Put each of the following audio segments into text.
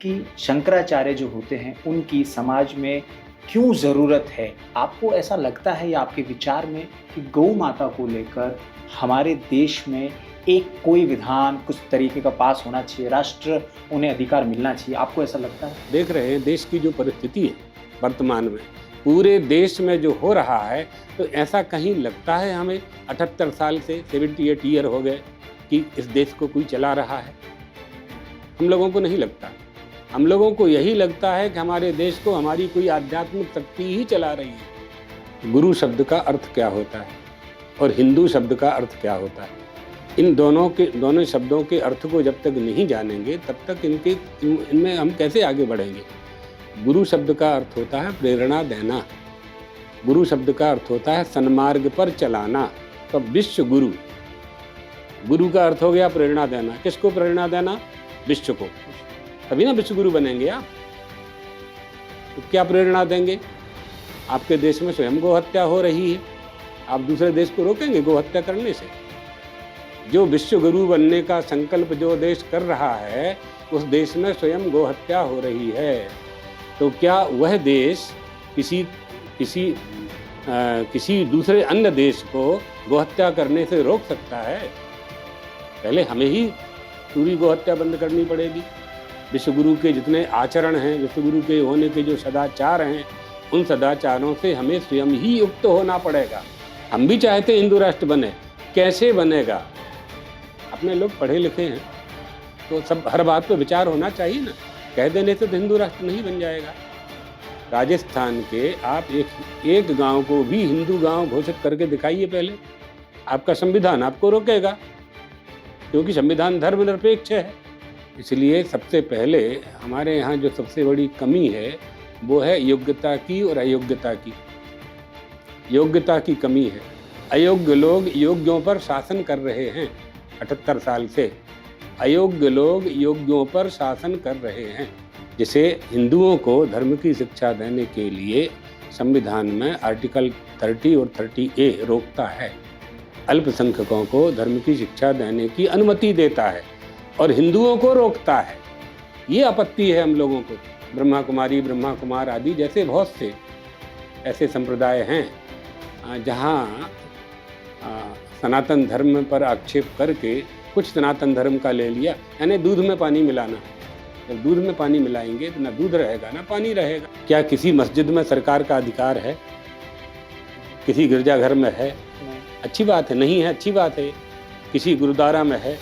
कि शंकराचार्य जो होते हैं उनकी समाज में क्यों ज़रूरत है? आपको ऐसा लगता है या आपके विचार में कि गौ माता को लेकर हमारे देश में एक कोई विधान कुछ तरीके का पास होना चाहिए, राष्ट्र उन्हें अधिकार मिलना चाहिए, आपको ऐसा लगता है? देख रहे हैं देश की जो परिस्थिति है वर्तमान में, पूरे देश में जो हो रहा है, तो ऐसा कहीं लगता है हमें 78 साल से 78 ईयर हो गए कि इस देश को कोई चला रहा है? हम लोगों को नहीं लगता। हम लोगों को यही लगता है कि हमारे देश को हमारी कोई आध्यात्मिक शक्ति ही चला रही है। गुरु शब्द का अर्थ क्या होता है और हिंदू शब्द का अर्थ क्या होता है, इन दोनों शब्दों के अर्थ को जब तक नहीं जानेंगे तब तक इनमें हम कैसे आगे बढ़ेंगे। गुरु शब्द का अर्थ होता है प्रेरणा देना। गुरु शब्द का अर्थ होता है सन्मार्ग पर चलाना। तो विश्व गुरु, गुरु का अर्थ हो गया प्रेरणा देना। किसको प्रेरणा देना? विश्व को। तभी ना विश्व गुरु बनेंगे आप। तो क्या प्रेरणा देंगे? आपके देश में स्वयं गौ हत्या हो रही है, आप दूसरे देश को रोकेंगे गौ हत्या करने से? जो विश्व गुरु बनने का संकल्प जो देश कर रहा है, उस देश में स्वयं गौ हत्या हो रही है। तो क्या वह देश किसी दूसरे अन्य देश को गौ हत्या करने से रोक सकता है? पहले हमें ही पूरी गौ हत्या बंद करनी पड़ेगी। विश्व गुरु के जितने आचरण हैं, विश्व गुरु के होने के जो सदाचार हैं, उन सदाचारों से हमें स्वयं ही युक्त होना पड़ेगा। हम भी चाहते हैं हिंदू राष्ट्र बने, कैसे बनेगा? अपने लोग पढ़े लिखे हैं तो सब हर बात पे विचार होना चाहिए ना। कह देने से तो हिंदू राष्ट्र नहीं बन जाएगा। राजस्थान के आप एक गांव को भी हिंदू गांव घोषित करके दिखाइए पहले, आपका संविधान आपको रोकेगा, क्योंकि संविधान धर्मनिरपेक्ष है। इसलिए सबसे पहले हमारे यहाँ जो सबसे बड़ी कमी है वो है योग्यता की और अयोग्यता की। योग्यता की कमी है। अयोग्य लोग योग्यों पर शासन कर रहे हैं 78 साल से। अयोग्य लोग योग्यों पर शासन कर रहे हैं, जिसे हिंदुओं को धर्म की शिक्षा देने के लिए संविधान में आर्टिकल 30 और 30A रोकता है। अल्पसंख्यकों को धर्म की शिक्षा देने की अनुमति देता है और हिंदुओं को रोकता है। ये आपत्ति है हम लोगों को। ब्रह्मा कुमारी, ब्रह्मा कुमार आदि जैसे बहुत से ऐसे संप्रदाय हैं जहाँ सनातन धर्म पर आक्षेप करके कुछ सनातन धर्म का ले लिया, यानी दूध में पानी मिलाना। जब दूध में पानी मिलाएंगे तो ना दूध रहेगा ना पानी रहेगा। क्या किसी मस्जिद में सरकार का अधिकार है? किसी गिरजाघर में है? अच्छी बात है, नहीं है, अच्छी बात है। किसी गुरुद्वारा में है?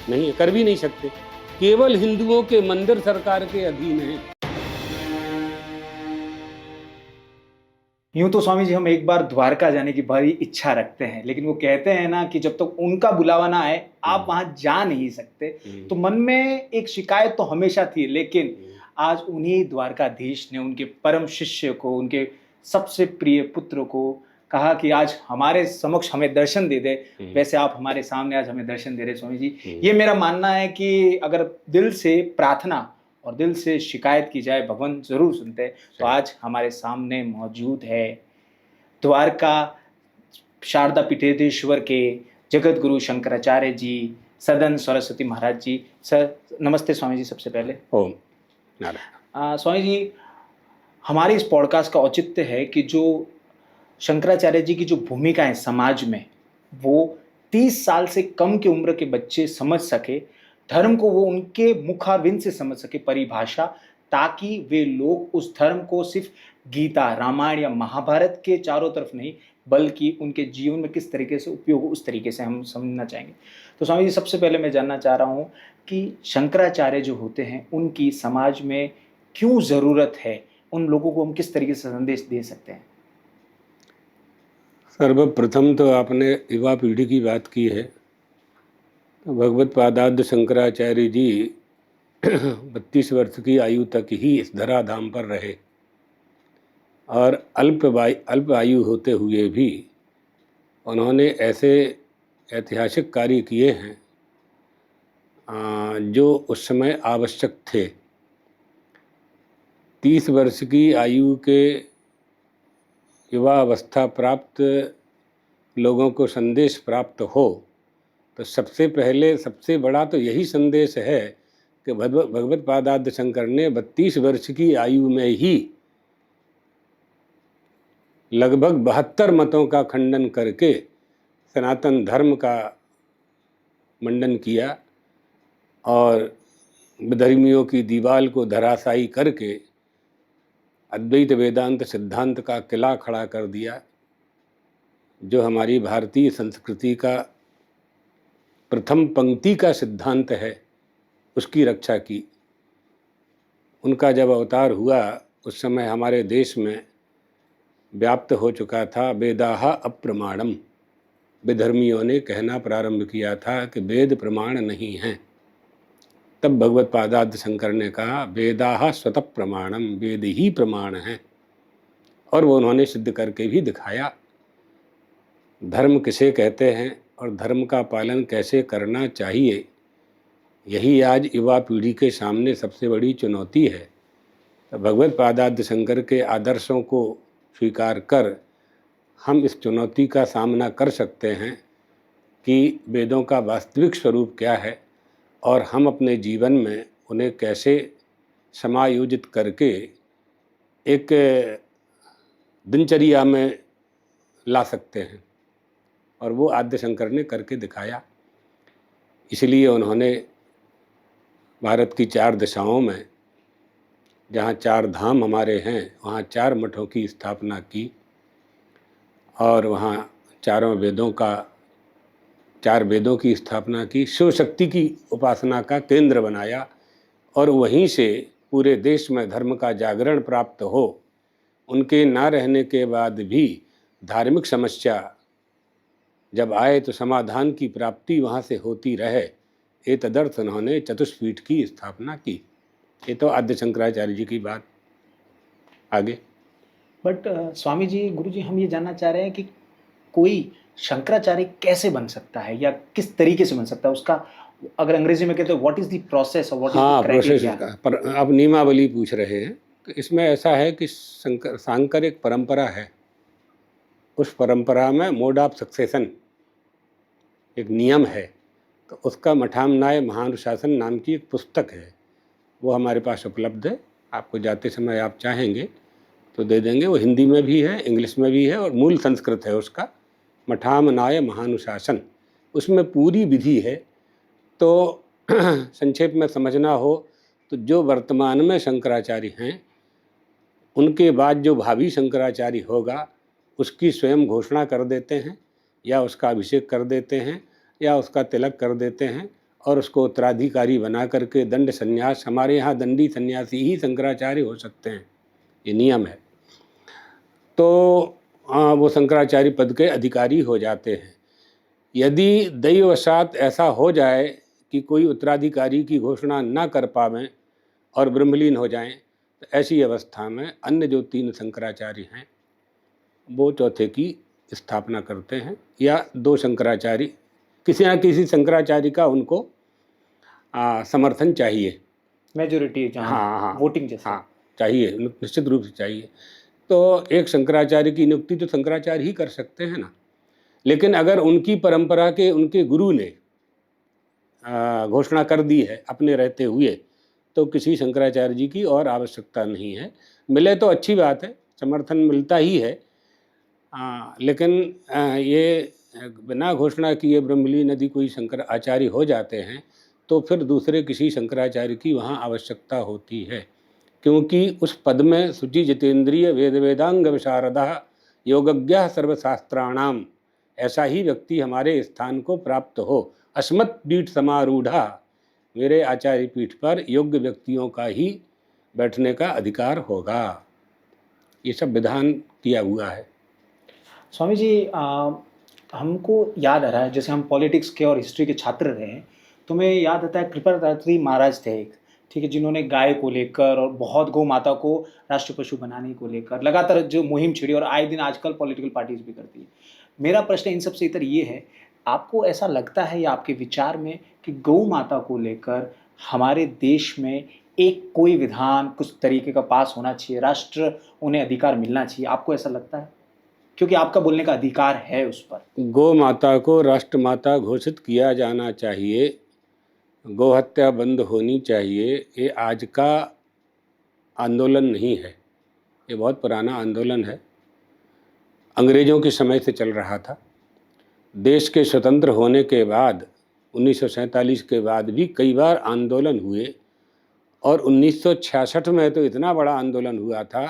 नहीं है, कर भी नहीं सकते। केवल हिंदुओं के मंदिर सरकार के अधीन हैं। यूं तो स्वामी जी हम एक बार द्वारका जाने की बड़ी इच्छा रखते हैं, लेकिन वो कहते हैं ना कि जब तक उनका बुलावा ना आए आप वहां जा नहीं सकते। तो मन में एक शिकायत तो हमेशा थी, लेकिन आज उन्हीं द्वारकाधीश ने उनके परम शिष्य को, उनके सबसे प्रिय पुत्र को कहा कि आज हमारे समक्ष हमें दर्शन दे दे। वैसे आप हमारे सामने आज हमें दर्शन दे रहे स्वामी जी। ये मेरा मानना है कि अगर दिल से प्रार्थना और दिल से शिकायत की जाए, भगवान जरूर सुनते हैं। तो आज हमारे सामने मौजूद है द्वारका शारदा पीठेश्वर के जगत गुरु शंकराचार्य जी, सदन सरस्वती महाराज जी। सर नमस्ते स्वामी जी। सबसे पहले ओम स्वामी जी, हमारे इस पॉडकास्ट का औचित्य है कि जो शंकराचार्य जी की जो भूमिका है समाज में, वो 30 साल से कम की उम्र के बच्चे समझ सके, धर्म को वो उनके मुखारविंद से समझ सके परिभाषा, ताकि वे लोग उस धर्म को सिर्फ गीता, रामायण या महाभारत के चारों तरफ नहीं, बल्कि उनके जीवन में किस तरीके से उपयोग हो उस तरीके से हम समझना चाहेंगे। तो स्वामी जी, सबसे पहले मैं जानना चाह रहा हूँ कि शंकराचार्य जो होते हैं उनकी समाज में क्यों ज़रूरत है? उन लोगों को हम किस तरीके से संदेश दे सकते हैं? सर्वप्रथम तो आपने युवा पीढ़ी की बात की है। तो भगवत पादाद्य शंकराचार्य जी 32 वर्ष की आयु तक ही इस धराधाम पर रहे और अल्प आयु होते हुए भी उन्होंने ऐसे ऐतिहासिक कार्य किए हैं जो उस समय आवश्यक थे। 30 वर्ष की आयु के युवा अवस्था प्राप्त लोगों को संदेश प्राप्त हो तो सबसे पहले सबसे बड़ा तो यही संदेश है कि भगवत पादाद्य शंकर ने 32 वर्ष की आयु में ही लगभग 72 मतों का खंडन करके सनातन धर्म का मंडन किया और विधर्मियों की दीवाल को धराशायी करके अद्वैत वेदांत सिद्धांत का किला खड़ा कर दिया, जो हमारी भारतीय संस्कृति का प्रथम पंक्ति का सिद्धांत है, उसकी रक्षा की। उनका जब अवतार हुआ उस समय हमारे देश में व्याप्त हो चुका था वेदाह अप्रमाणम। विधर्मियों ने कहना प्रारंभ किया था कि वेद प्रमाण नहीं हैं। तब भगवत पादाद्य शंकर ने कहा वेदाह स्वतः प्रमाणम, वेद ही प्रमाण हैं। और वो उन्होंने सिद्ध करके भी दिखाया। धर्म किसे कहते हैं और धर्म का पालन कैसे करना चाहिए, यही आज युवा पीढ़ी के सामने सबसे बड़ी चुनौती है। तो भगवत पादाद्य शंकर के आदर्शों को स्वीकार कर हम इस चुनौती का सामना कर सकते हैं कि वेदों का वास्तविक स्वरूप क्या है और हम अपने जीवन में उन्हें कैसे समायोजित करके एक दिनचर्या में ला सकते हैं। और वो आद्य शंकर ने करके दिखाया। इसलिए उन्होंने भारत की 4 दिशाओं में, जहाँ 4 धाम हमारे हैं, वहाँ 4 मठों की स्थापना की और वहाँ 4 वेदों की स्थापना की, शिव शक्ति की उपासना का केंद्र बनाया और वहीं से पूरे देश में धर्म का जागरण प्राप्त हो। उनके ना रहने के बाद भी धार्मिक समस्या जब आए तो समाधान की प्राप्ति वहाँ से होती रहे, ये तदर्थ उन्होंने चतुष्पीठ की स्थापना की। ये तो आद्य शंकराचार्य जी की बात। आगे बट स्वामी जी, गुरु जी, हम ये जानना चाह रहे हैं कि कोई शंकराचार्य कैसे बन सकता है या किस तरीके से बन सकता है, उसका अगर अंग्रेजी में कहते हैं व्हाट इज द प्रोसेस और व्हाट इज द क्राइटेरिया। पर आप नियमावली पूछ रहे हैं तो इसमें ऐसा है कि सांकर एक परंपरा है। उस परंपरा में मोड ऑफ सक्सेशन एक नियम है। तो उसका मठामनाय महानुशासन नाम की एक पुस्तक है, वो हमारे पास उपलब्ध है। आपको जाते समय आप चाहेंगे तो दे देंगे। वो हिंदी में भी है, इंग्लिश में भी है और मूल संस्कृत है उसका, मठामनाय महानुशासन। उसमें पूरी विधि है। तो संक्षेप में समझना हो तो जो वर्तमान में शंकराचार्य हैं, उनके बाद जो भावी शंकराचार्य होगा उसकी स्वयं घोषणा कर देते हैं या उसका अभिषेक कर देते हैं या उसका तिलक कर देते हैं और उसको उत्तराधिकारी बना करके दंड संन्यास, हमारे यहाँ दंडी सन्यासी ही शंकराचार्य हो सकते हैं, ये नियम है। तो वो शंकराचार्य पद के अधिकारी हो जाते हैं। यदि दैववशात ऐसा हो जाए कि कोई उत्तराधिकारी की घोषणा ना कर पावें और ब्रह्मलीन हो जाएं, तो ऐसी अवस्था में अन्य जो 3 शंकराचार्य हैं वो चौथे की स्थापना करते हैं या 2 शंकराचार्य, किसी न किसी शंकराचार्य का उनको समर्थन चाहिए, मेजोरिटी, हाँ वोटिंग जैसे, हाँ चाहिए, निश्चित रूप से चाहिए। तो एक शंकराचार्य की नियुक्ति तो शंकराचार्य ही कर सकते हैं ना। लेकिन अगर उनकी परंपरा के उनके गुरु ने घोषणा कर दी है अपने रहते हुए, तो किसी शंकराचार्य जी की और आवश्यकता नहीं है। मिले तो अच्छी बात है, समर्थन मिलता ही है। लेकिन ये बिना घोषणा किए ब्रह्मलीन यदि कोई शंकराचार्य हो जाते हैं तो फिर दूसरे किसी शंकराचार्य की वहाँ आवश्यकता होती है, क्योंकि उस पद में शुचि जितेंद्रिय वेद वेदांग विशारदा योगज्ञ सर्वशास्त्राणाम, ऐसा ही व्यक्ति हमारे स्थान को प्राप्त हो। अस्मत् पीठ समारूढ़ा, मेरे आचार्य पीठ पर योग्य व्यक्तियों का ही बैठने का अधिकार होगा। ये सब विधान किया हुआ है। स्वामी जी, हमको याद आ रहा है, जैसे हम पॉलिटिक्स के और हिस्ट्री के छात्र रहे हैं, तो हमें याद आता है कृपाचार्य महाराज थे एक, ठीक है, जिन्होंने गाय को लेकर और बहुत गौ माता को राष्ट्र पशु बनाने को लेकर लगातार जो मुहिम छिड़ी और आए दिन आजकल पॉलिटिकल पार्टीज भी करती है। मेरा प्रश्न इन सबसे इतर ये है, आपको ऐसा लगता है या आपके विचार में कि गौ माता को लेकर हमारे देश में एक कोई विधान कुछ तरीके का पास होना चाहिए, राष्ट्र उन्हें अधिकार मिलना चाहिए, आपको ऐसा लगता है? क्योंकि आपका बोलने का अधिकार है उस पर। गौ माता को राष्ट्र माता घोषित किया जाना चाहिए, गोहत्या बंद होनी चाहिए, ये आज का आंदोलन नहीं है, ये बहुत पुराना आंदोलन है, अंग्रेज़ों के समय से चल रहा था। देश के स्वतंत्र होने के बाद 1947 के बाद भी कई बार आंदोलन हुए और 1966 में तो इतना बड़ा आंदोलन हुआ था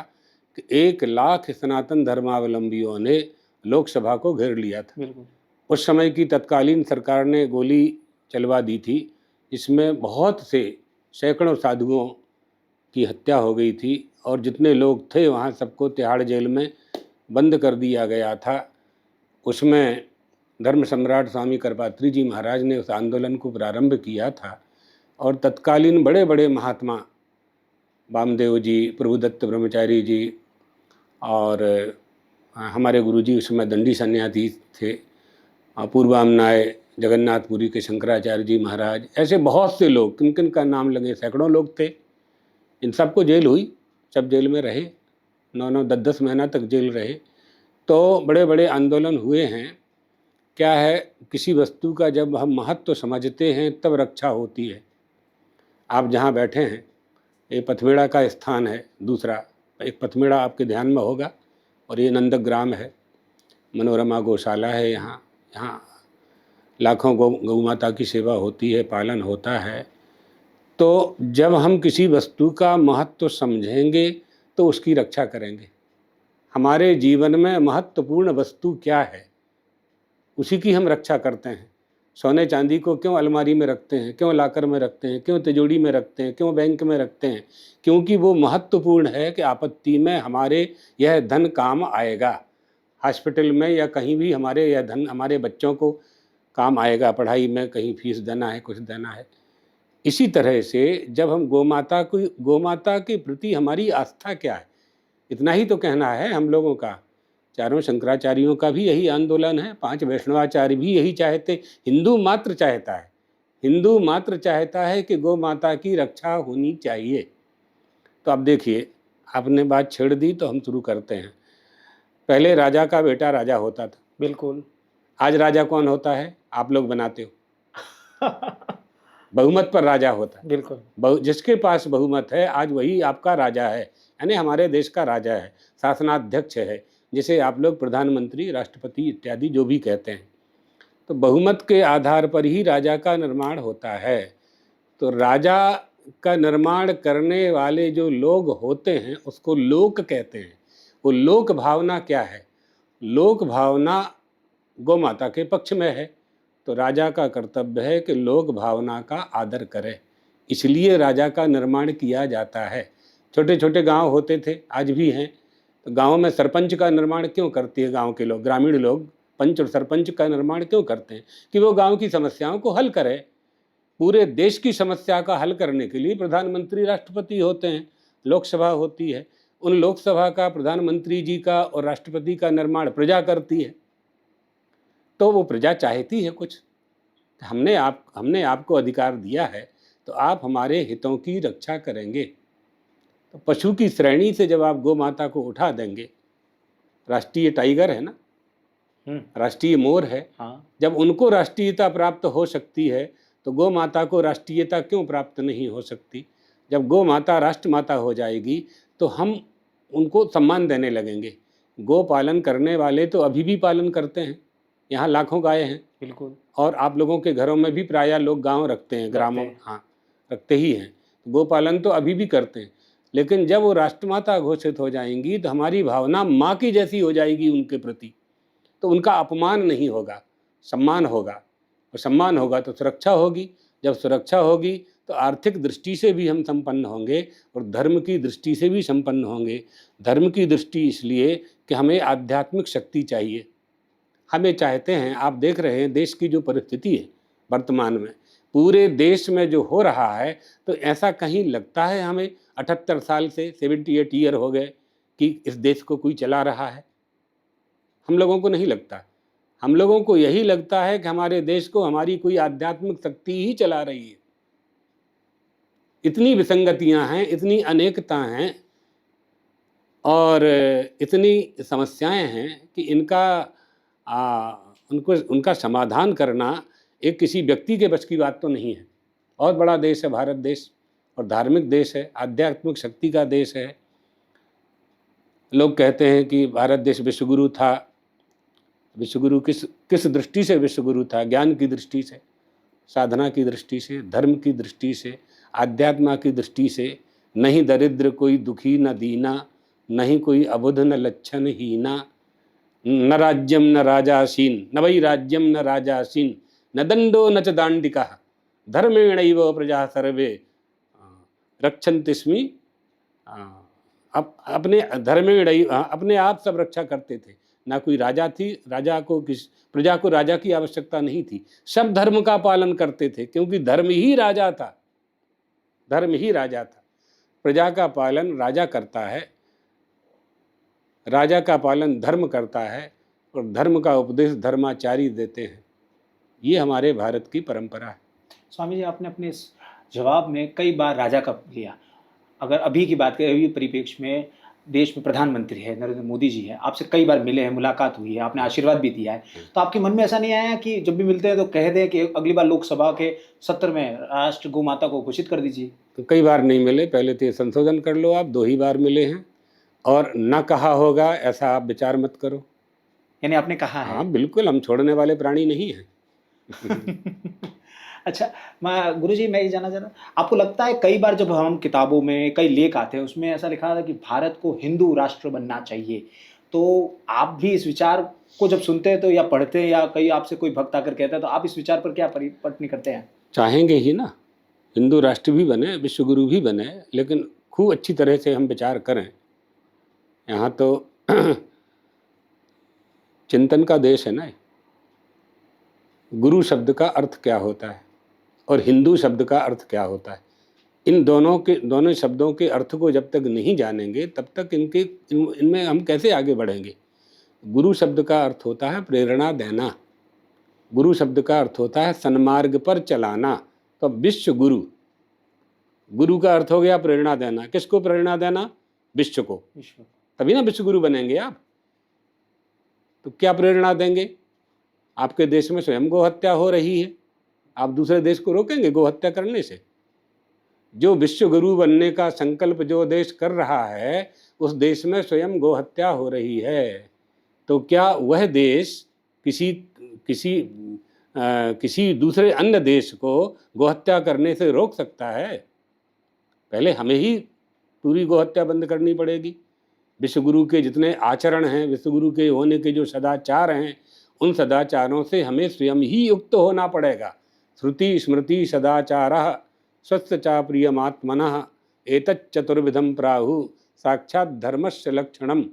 कि 1 लाख सनातन धर्मावलंबियों ने लोकसभा को घेर लिया था। बिल्कुल। उस समय की तत्कालीन सरकार ने गोली चलवा दी थी, इसमें बहुत से सैकड़ों साधुओं की हत्या हो गई थी और जितने लोग थे वहाँ सबको तिहाड़ जेल में बंद कर दिया गया था। उसमें धर्म सम्राट स्वामी करपात्री जी महाराज ने उस आंदोलन को प्रारंभ किया था और तत्कालीन बड़े बड़े महात्मा वामदेव जी, प्रभुदत्त ब्रह्मचारी जी और हमारे गुरुजी उस समय दंडी सन्यासी थे, पूर्वामनाय जगन्नाथपुरी के शंकराचार्य जी महाराज, ऐसे बहुत से लोग, किन किन का नाम लगे, सैकड़ों लोग थे। इन सबको जेल हुई, सब जेल में रहे, 9-9, 10-10 महीना तक जेल रहे। तो बड़े बड़े आंदोलन हुए हैं। क्या है, किसी वस्तु का जब हम महत्व समझते हैं तब रक्षा होती है। आप जहाँ बैठे हैं, ये पथमेड़ा का स्थान है, दूसरा एक पथमेड़ा आपके ध्यान में होगा, और ये नंदग्राम है, मनोरमा गौशाला है। यहाँ लाखों गौ माता की सेवा होती है, पालन होता है। तो जब हम किसी वस्तु का महत्व समझेंगे तो उसकी रक्षा करेंगे। हमारे जीवन में महत्वपूर्ण वस्तु क्या है, उसी की हम रक्षा करते हैं। सोने चांदी को क्यों अलमारी में रखते हैं, क्यों लाकर में रखते हैं, क्यों तिजोरी में रखते हैं, क्यों बैंक में रखते हैं? क्योंकि वो महत्वपूर्ण है कि आपत्ति में हमारे यह धन काम आएगा। हॉस्पिटल में या कहीं भी हमारे यह धन हमारे बच्चों को काम आएगा, पढ़ाई में कहीं फीस देना है, कुछ देना है। इसी तरह से जब हम गोमाता के प्रति हमारी आस्था क्या है, इतना ही तो कहना है हम लोगों का। चारों शंकराचार्यों का भी यही आंदोलन है, 5 वैष्णवाचार्य भी यही चाहते। हिंदू मात्र चाहता है कि गौ माता की रक्षा होनी चाहिए। तो अब देखिए, आपने बात छेड़ दी तो हम शुरू करते हैं। पहले राजा का बेटा राजा होता था। बिल्कुल। आज राजा कौन होता है? आप लोग बनाते हो। बहुमत पर राजा होता है। बिल्कुल। जिसके पास बहुमत है आज वही आपका राजा है, यानी हमारे देश का राजा है, शासनाध्यक्ष है, जिसे आप लोग प्रधानमंत्री, राष्ट्रपति इत्यादि जो भी कहते हैं। तो बहुमत के आधार पर ही राजा का निर्माण होता है। तो राजा का निर्माण करने वाले जो लोग होते हैं उसको लोक कहते हैं। वो लोक भावना क्या है? लोक भावना गौ माता के पक्ष में है। तो राजा का कर्तव्य है कि लोक भावना का आदर करे, इसलिए राजा का निर्माण किया जाता है। छोटे छोटे गांव होते थे, आज भी हैं। तो गांव में सरपंच का निर्माण क्यों करते हैं गांव के लोग, ग्रामीण लोग? पंच और सरपंच का निर्माण क्यों करते हैं? कि वो गांव की समस्याओं को हल करे। पूरे देश की समस्या का हल करने के लिए प्रधानमंत्री राष्ट्रपति होते हैं, लोकसभा होती है। उन लोकसभा का, प्रधानमंत्री जी का और राष्ट्रपति का निर्माण प्रजा करती है। तो वो प्रजा चाहती है कुछ, हमने आपको अधिकार दिया है तो आप हमारे हितों की रक्षा करेंगे। तो पशु की श्रेणी से जब आप गौ माता को उठा देंगे, राष्ट्रीय टाइगर है ना, राष्ट्रीय मोर है, हाँ। जब उनको राष्ट्रीयता प्राप्त हो सकती है तो गौ माता को राष्ट्रीयता क्यों प्राप्त नहीं हो सकती? जब गौ माता राष्ट्र माता हो जाएगी तो हम उनको सम्मान देने लगेंगे। गौ पालन करने वाले तो अभी भी पालन करते हैं, यहाँ लाखों गायें हैं। बिल्कुल। और आप लोगों के घरों में भी प्रायः लोग गांव रखते हैं, ग्रामों, हाँ रखते ही हैं। गोपालन तो अभी भी करते हैं। लेकिन जब वो राष्ट्रमाता घोषित हो जाएंगी तो हमारी भावना माँ की जैसी हो जाएगी उनके प्रति। तो उनका अपमान नहीं होगा, सम्मान होगा। और सम्मान होगा तो सुरक्षा होगी। जब सुरक्षा होगी तो आर्थिक दृष्टि से भी हम संपन्न होंगे और धर्म की दृष्टि से भी संपन्न होंगे। धर्म की दृष्टि इसलिए कि हमें आध्यात्मिक शक्ति चाहिए। हमें चाहते हैं, आप देख रहे हैं देश की जो परिस्थिति है वर्तमान में, पूरे देश में जो हो रहा है, तो ऐसा कहीं लगता है हमें 78 साल से 78 ईयर हो गए कि इस देश को कोई चला रहा है? हम लोगों को नहीं लगता। हम लोगों को यही लगता है कि हमारे देश को हमारी कोई आध्यात्मिक शक्ति ही चला रही है। इतनी विसंगतियां हैं, इतनी अनेकता हैं और इतनी समस्याएं हैं कि उनका समाधान करना एक किसी व्यक्ति के बस की बात तो नहीं है बहुत बड़ा देश है भारत देश, और धार्मिक देश है, आध्यात्मिक शक्ति का देश है। लोग कहते हैं कि भारत देश विश्वगुरु था। विश्वगुरु किस दृष्टि से विश्वगुरु था? ज्ञान की दृष्टि से, साधना की दृष्टि से, धर्म की दृष्टि से, आध्यात्मा की दृष्टि से। नहीं दरिद्र कोई दुखी न दीना, नहीं कोई अबुध न लक्षण हीना, न राज्यम न राजासीन, न वै राज्यम न राजासीन, न दंडो न च दांडिका, धर्मेणैव प्रजा सर्वे रक्षन्ति स्मि। अपने धर्मेणैव, अपने आप सब रक्षा करते थे। ना कोई राजा थी, प्रजा को राजा की आवश्यकता नहीं थी। सब धर्म का पालन करते थे, क्योंकि धर्म ही राजा था। धर्म ही राजा था। प्रजा का पालन राजा करता है, राजा का पालन धर्म करता है, और धर्म का उपदेश धर्माचारी देते हैं। ये हमारे भारत की परंपरा है। स्वामी जी, आपने अपने इस जवाब में कई बार राजा का लिया। अगर अभी की बात करें, अभी परिप्रेक्ष्य में देश में प्रधानमंत्री है, नरेंद्र मोदी जी हैं, आपसे कई बार मिले हैं, मुलाकात हुई है, आपने आशीर्वाद भी दिया है, तो आपके मन में ऐसा नहीं आया कि जब भी मिलते हैं तो कह दें कि अगली बार लोकसभा के सत्र में राष्ट्र गौ माता को घोषित कर दीजिए? तो कई बार नहीं मिले, पहले तो ये संशोधन कर लो। आप 2 ही बार मिले हैं, और न कहा होगा ऐसा आप विचार मत करो। यानी आपने कहा है? हाँ बिल्कुल, हम छोड़ने वाले प्राणी नहीं हैं। अच्छा, मैं गुरुजी, मैं ये जानना चाह रहा हूँ, आपको लगता है कई बार जब हम किताबों में कई लेख आते हैं उसमें ऐसा लिखा था कि भारत को हिंदू राष्ट्र बनना चाहिए, तो आप भी इस विचार को जब सुनते हैं तो, या पढ़ते हैं, या कई आपसे कोई भक्त आकर कहता है, तो आप इस विचार पर क्या परिपटनी करते हैं? चाहेंगे ही ना, हिंदू राष्ट्र भी बने, विश्वगुरु भी बने, लेकिन खूब अच्छी तरह से हम विचार करें। यहाँ तो चिंतन का देश है ना। गुरु शब्द का अर्थ क्या होता है और हिंदू शब्द का अर्थ क्या होता है, इन दोनों शब्दों के अर्थ को जब तक नहीं जानेंगे तब तक इनमें हम कैसे आगे बढ़ेंगे। गुरु शब्द का अर्थ होता है प्रेरणा देना, गुरु शब्द का अर्थ होता है सन्मार्ग पर चलाना। तो विश्व गुरु, गुरु का अर्थ हो गया प्रेरणा देना। किसको प्रेरणा देना? विश्व को। तभी ना विश्व गुरु बनेंगे आप। तो क्या प्रेरणा देंगे? आपके देश में स्वयं गौ हत्या हो रही है, आप दूसरे देश को रोकेंगे गौ हत्या करने से? जो विश्व गुरु बनने का संकल्प जो देश कर रहा है, उस देश में स्वयं गौ हत्या हो रही है, तो क्या वह देश किसी दूसरे अन्य देश को गौ हत्या करने से रोक सकता है? पहले हमें ही पूरी गौ हत्या बंद करनी पड़ेगी। विश्वगुरु के जितने आचरण हैं, विश्वगुरु के होने के जो सदाचार हैं, उन सदाचारों से हमें स्वयं ही युक्त होना पड़ेगा। श्रुति स्मृति सदाचारः स्वस्चा प्रियमात्मनः एतत् चतुर्विधम प्राहु साक्षात धर्मस्य लक्षणम।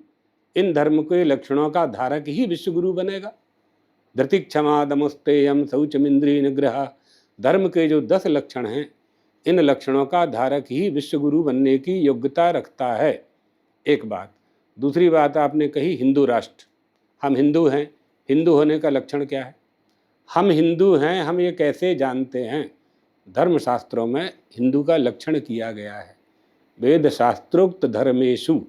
इन धर्म के लक्षणों का धारक ही विश्वगुरु बनेगा। धृति क्षमा दमस्तेयम शौचमिंद्रिय निग्रह, धर्म के जो 10 लक्षण हैं, इन लक्षणों का धारक ही विश्वगुरु बनने की योग्यता रखता है। एक बात। दूसरी बात आपने कही हिंदू राष्ट्र। हम हिंदू हैं, हिंदू होने का लक्षण क्या है? हम हिंदू हैं, हम ये कैसे जानते हैं? धर्मशास्त्रों में हिंदू का लक्षण किया गया है। वेद शास्त्रोक्त धर्मेषु,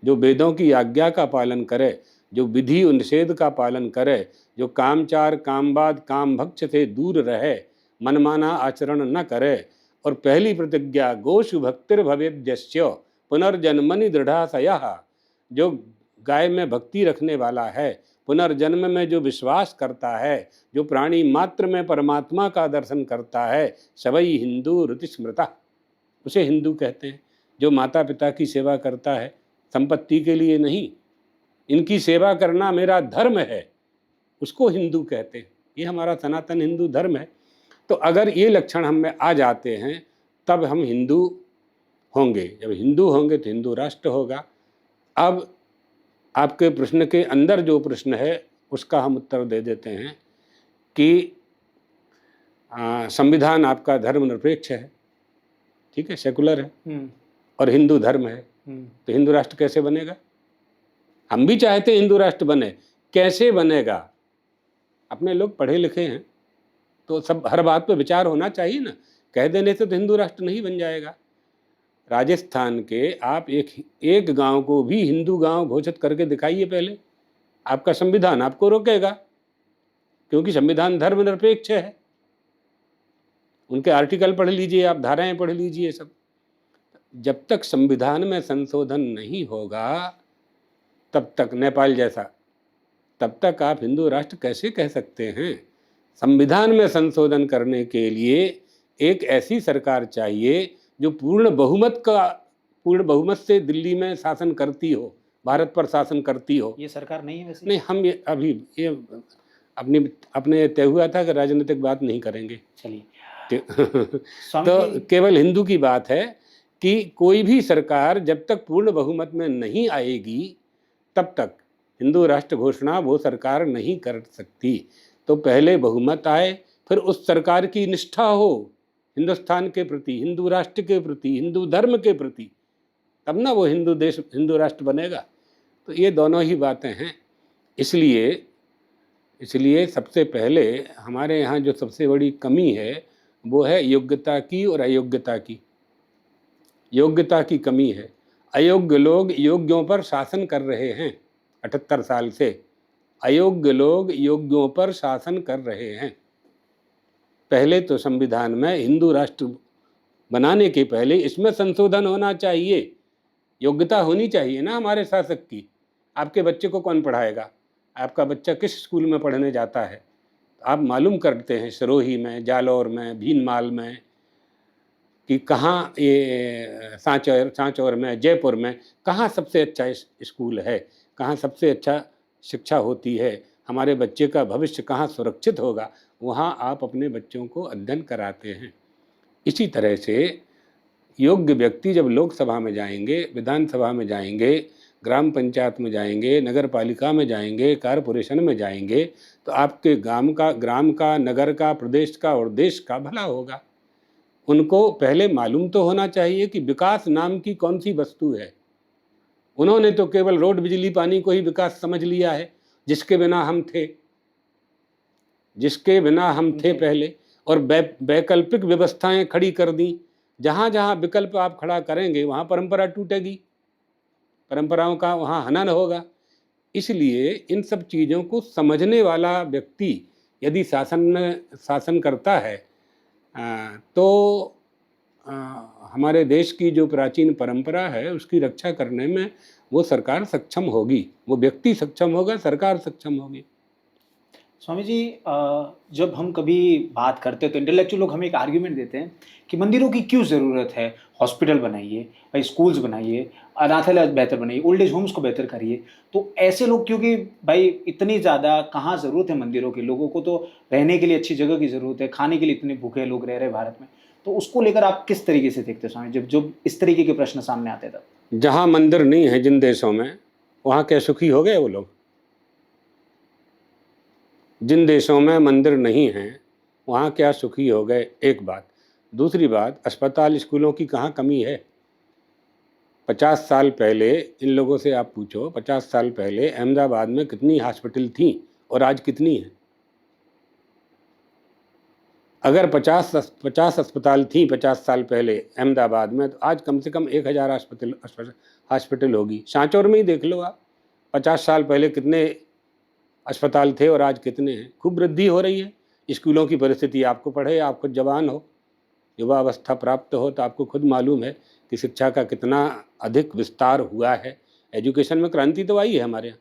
जो वेदों की आज्ञा का पालन करे, जो विधि निषेध का पालन करे, जो कामचार कामवाद काम भक्ष से दूर रहे, मनमाना आचरण न करे, और पहली प्रतिज्ञा गोषु भक्तिर भवेद्यस्य पुनर्जन्मनि दृढ़ाशयः, जो गाय में भक्ति रखने वाला है, पुनर्जन्म में जो विश्वास करता है, जो प्राणी मात्र में परमात्मा का दर्शन करता है, सवै हिंदू ऋति स्मृता, उसे हिंदू कहते हैं। जो माता पिता की सेवा करता है, संपत्ति के लिए नहीं, इनकी सेवा करना मेरा धर्म है, उसको हिंदू कहते हैं। ये हमारा सनातन हिंदू धर्म है। तो अगर ये लक्षण हम में आ जाते हैं तब हम हिंदू होंगे। जब हिंदू होंगे तो हिंदू राष्ट्र होगा। अब आपके प्रश्न के अंदर जो प्रश्न है उसका हम उत्तर दे देते हैं कि संविधान आपका धर्मनिरपेक्ष है, ठीक है, सेकुलर है, और हिंदू धर्म है, तो हिंदू राष्ट्र कैसे बनेगा? हम भी चाहते हैं हिंदू राष्ट्र बने, कैसे बनेगा? अपने लोग पढ़े लिखे हैं तो सब हर बात पे विचार होना चाहिए ना। कह देने से तो हिंदू राष्ट्र नहीं बन जाएगा। राजस्थान के आप एक गांव को भी हिंदू गांव घोषित करके दिखाइए पहले, आपका संविधान आपको रोकेगा, क्योंकि संविधान धर्मनिरपेक्ष है। उनके आर्टिकल पढ़ लीजिए, आप धाराएं पढ़ लीजिए सब। जब तक संविधान में संशोधन नहीं होगा तब तक, नेपाल जैसा, तब तक आप हिंदू राष्ट्र कैसे कह सकते हैं? संविधान में संशोधन करने के लिए एक ऐसी सरकार चाहिए जो पूर्ण बहुमत से दिल्ली में शासन करती हो, भारत पर शासन करती हो। ये सरकार नहीं है वैसे? नहीं, हम ये अभी ये अपने तय हुआ था कि राजनीतिक बात नहीं करेंगे। चलिए तो केवल हिंदू की बात है कि कोई भी सरकार जब तक पूर्ण बहुमत में नहीं आएगी तब तक हिंदू राष्ट्र घोषणा वो सरकार नहीं कर सकती। तो पहले बहुमत आए, फिर उस सरकार की निष्ठा हो हिंदुस्तान के प्रति, हिंदू राष्ट्र के प्रति, हिंदू धर्म के प्रति, तब ना वो हिंदू देश, हिंदू राष्ट्र बनेगा। तो ये दोनों ही बातें हैं। इसलिए सबसे पहले हमारे यहाँ जो सबसे बड़ी कमी है वो है योग्यता की और अयोग्यता की। योग्यता की कमी है। अयोग्य लोग योग्यों पर शासन कर रहे हैं 78 साल से। अयोग्य लोग योग्यों पर शासन कर रहे हैं। पहले तो संविधान में हिंदू राष्ट्र बनाने के पहले इसमें संशोधन होना चाहिए। योग्यता होनी चाहिए ना हमारे शासक की। आपके बच्चे को कौन पढ़ाएगा? आपका बच्चा किस स्कूल में पढ़ने जाता है? आप मालूम करते हैं सिरोही में, जालौर में, भीनमाल में, कि कहाँ ये सांचौर में, जयपुर में कहाँ सबसे अच्छा स्कूल है, कहाँ सबसे अच्छा शिक्षा होती है, हमारे बच्चे का भविष्य कहाँ सुरक्षित होगा, वहाँ आप अपने बच्चों को अध्ययन कराते हैं। इसी तरह से योग्य व्यक्ति जब लोकसभा में जाएंगे, विधानसभा में जाएंगे, ग्राम पंचायत में जाएंगे, नगर पालिका में जाएंगे, कारपोरेशन में जाएंगे, तो आपके ग्राम का, नगर का, प्रदेश का और देश का भला होगा। उनको पहले मालूम तो होना चाहिए कि विकास नाम की कौन सी वस्तु है। उन्होंने तो केवल रोड, बिजली, पानी को ही विकास समझ लिया है, जिसके बिना हम थे पहले, और वैकल्पिक व्यवस्थाएं खड़ी कर दी। जहाँ जहाँ विकल्प आप खड़ा करेंगे वहाँ परंपरा टूटेगी, परंपराओं का वहाँ हनन होगा। इसलिए इन सब चीज़ों को समझने वाला व्यक्ति यदि शासन करता है तो हमारे देश की जो प्राचीन परंपरा है उसकी रक्षा करने में वो सरकार सक्षम होगी, वो व्यक्ति सक्षम होगा, सरकार सक्षम होगी। स्वामी जी, जब हम कभी बात करते हैं तो इंटेलेक्चुअल लोग हमें एक आर्ग्यूमेंट देते हैं कि मंदिरों की क्यों ज़रूरत है, हॉस्पिटल बनाइए, भाई स्कूल्स बनाइए, अनाथालय बेहतर बनाइए, ओल्ड एज होम्स को बेहतर करिए। तो ऐसे लोग, क्योंकि भाई इतनी ज़्यादा कहाँ ज़रूरत है मंदिरों की, लोगों को तो रहने के लिए अच्छी जगह की ज़रूरत है, खाने के लिए इतने भूखे लोग रह रहे भारत में, तो उसको लेकर आप किस तरीके से देखते हैं स्वामी, जब इस तरीके के प्रश्न सामने आते तब? जहाँ मंदिर नहीं है जिन देशों में, वहाँ क्या सुखी हो गए वो लोग? जिन देशों में मंदिर नहीं हैं वहाँ क्या सुखी हो गए? एक बात। दूसरी बात, अस्पताल स्कूलों की कहाँ कमी है? 50 साल पहले इन लोगों से आप पूछो, 50 साल पहले अहमदाबाद में कितनी हॉस्पिटल थी और आज कितनी है? अगर 50 अस्पताल थी 50 साल पहले अहमदाबाद में, तो आज कम से कम 1000 हॉस्पिटल होगी। सांचौर में ही देख लो आप, 50 साल पहले कितने अस्पताल थे और आज कितने हैं। खूब वृद्धि हो रही है। स्कूलों की परिस्थिति आपको पढ़े, आप खुद जवान हो, युवा अवस्था प्राप्त हो, तो आपको खुद मालूम है कि शिक्षा का कितना अधिक विस्तार हुआ है। एजुकेशन में क्रांति तो आई है हमारे यहाँ,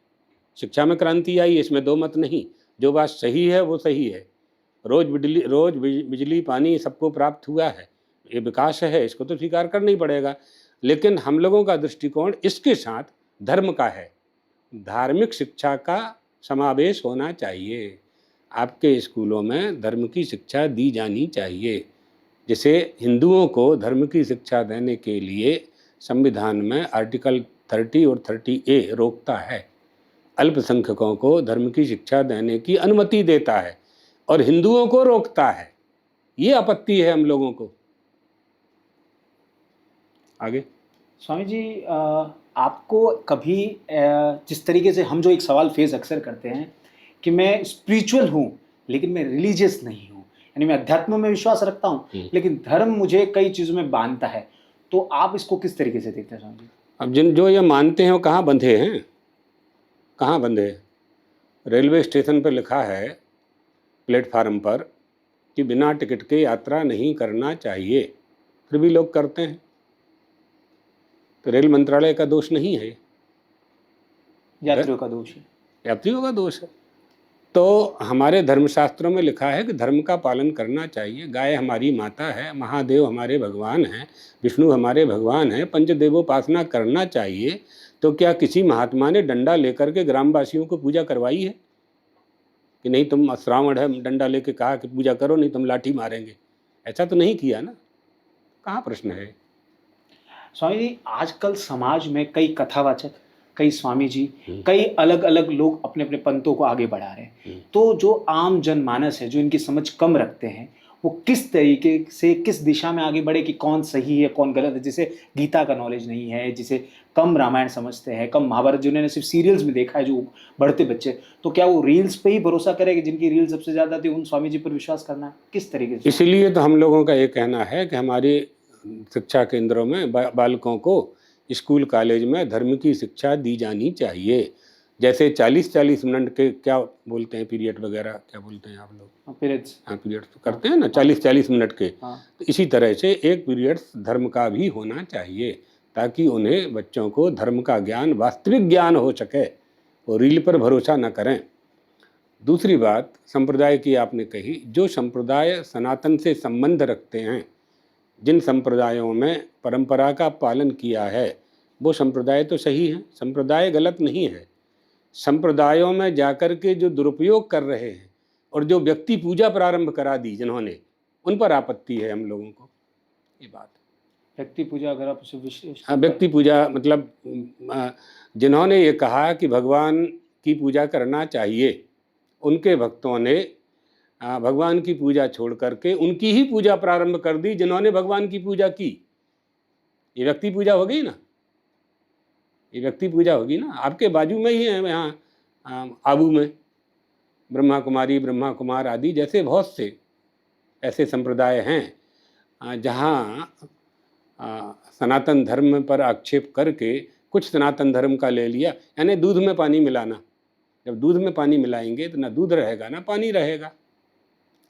शिक्षा में क्रांति आई है, इसमें दो मत नहीं। जो बात सही है वो सही है। रोज बिजली पानी सबको प्राप्त हुआ है, ये विकास है, इसको तो स्वीकार करना ही पड़ेगा। लेकिन हम लोगों का दृष्टिकोण इसके साथ धर्म का है। धार्मिक शिक्षा का समावेश होना चाहिए। आपके स्कूलों में धर्म की शिक्षा दी जानी चाहिए। जिसे हिंदुओं को धर्म की शिक्षा देने के लिए संविधान में आर्टिकल 30 और 30A रोकता है। अल्पसंख्यकों को धर्म की शिक्षा देने की अनुमति देता है और हिंदुओं को रोकता है। ये आपत्ति है हम लोगों को। आगे स्वामी जी, आपको कभी जिस तरीके से हम जो एक सवाल फेस अक्सर करते हैं कि मैं स्पिरिचुअल हूँ लेकिन मैं रिलीजियस नहीं हूँ, यानी मैं अध्यात्म में विश्वास रखता हूँ लेकिन धर्म मुझे कई चीज़ों में बांधता है, तो आप इसको किस तरीके से देखते हैं स्वामी जी? अब जो ये मानते हैं वो कहाँ बंधे हैं? रेलवे स्टेशन पर लिखा है प्लेटफार्म पर कि बिना टिकट के यात्रा नहीं करना चाहिए, फिर भी लोग करते हैं। तो रेल मंत्रालय का दोष नहीं है, यात्रियों का दोष है। यात्रियों का दोष है। तो हमारे धर्मशास्त्रों में लिखा है कि धर्म का पालन करना चाहिए। गाय हमारी माता है, महादेव हमारे भगवान हैं, विष्णु हमारे भगवान हैं, पंचदेवोपासना करना चाहिए। तो क्या किसी महात्मा ने डंडा लेकर के ग्रामवासियों को पूजा करवाई है कि नहीं तुम श्रावण है, डंडा लेके कहा कि पूजा करो नहीं तुम लाठी मारेंगे? ऐसा तो नहीं किया ना। कहाँ प्रश्न है? स्वामी जी, आजकल समाज में कई कथावाचक, कई स्वामी जी, कई अलग अलग लोग अपने अपने पंथों को आगे बढ़ा रहे हैं। तो जो आम जनमानस है, जो इनकी समझ कम रखते हैं, वो किस तरीके से, किस दिशा में आगे बढ़े कि कौन सही है कौन गलत है? जिसे गीता का नॉलेज नहीं है, जिसे कम रामायण समझते हैं, कम महाभारत, जिन्होंने सिर्फ सीरियल्स में देखा है, जो बढ़ते बच्चे, तो क्या वो रील्स पे ही भरोसा करेगा? जिनकी रील सबसे ज़्यादा थी उन स्वामी जी पर विश्वास करना है? किस तरीके से? इसलिए तो हम लोगों का ये कहना है कि हमारी शिक्षा केंद्रों में बालकों को स्कूल कॉलेज में धर्म की शिक्षा दी जानी चाहिए। जैसे 40-40 मिनट के क्या बोलते हैं पीरियड वगैरह, क्या बोलते हैं आप लोग? पीरियड्स। हाँ, पीरियड तो करते हैं ना 40-40 मिनट के। हाँ। तो इसी तरह से एक पीरियड धर्म का भी होना चाहिए, ताकि उन्हें बच्चों को धर्म का ज्ञान, वास्तविक ज्ञान हो सके, वो रील पर भरोसा न करें। दूसरी बात संप्रदाय की आपने कही, जो संप्रदाय सनातन से संबंध रखते हैं, जिन संप्रदायों में परंपरा का पालन किया है, वो संप्रदाय तो सही है, संप्रदाय गलत नहीं है। संप्रदायों में जाकर के जो दुरुपयोग कर रहे हैं और जो व्यक्ति पूजा प्रारंभ करा दी जिन्होंने, उन पर आपत्ति है हम लोगों को। ये बात व्यक्ति पूजा, अगर आप उसे विशेष, हाँ, व्यक्ति पूजा मतलब जिन्होंने ये कहा कि भगवान की पूजा करना चाहिए, उनके भक्तों ने भगवान की पूजा छोड़ करके उनकी ही पूजा प्रारंभ कर दी जिन्होंने भगवान की पूजा की। ये व्यक्ति पूजा हो गई ना, ये व्यक्ति पूजा होगी ना। आपके बाजू में ही है यहाँ आबू में ब्रह्मा कुमारी, ब्रह्मा कुमार आदि जैसे बहुत से ऐसे संप्रदाय हैं जहाँ सनातन धर्म पर आक्षेप करके कुछ सनातन धर्म का ले लिया, यानी दूध में पानी मिलाना। जब दूध में पानी मिलाएंगे तो ना दूध रहेगा ना पानी रहेगा।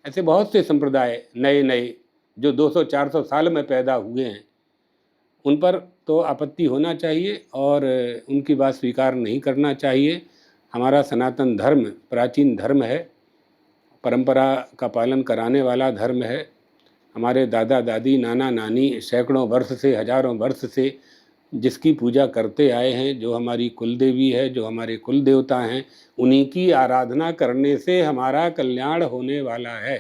ऐसे बहुत से संप्रदाय नए नए जो 200-400 साल में पैदा हुए हैं, उन पर तो आपत्ति होना चाहिए और उनकी बात स्वीकार नहीं करना चाहिए। हमारा सनातन धर्म प्राचीन धर्म है, परंपरा का पालन कराने वाला धर्म है। हमारे दादा दादी, नाना नानी सैकड़ों वर्ष से, हजारों वर्ष से जिसकी पूजा करते आए हैं, जो हमारी कुल देवी है, जो हमारे कुल देवता हैं, उन्हीं की आराधना करने से हमारा कल्याण होने वाला है।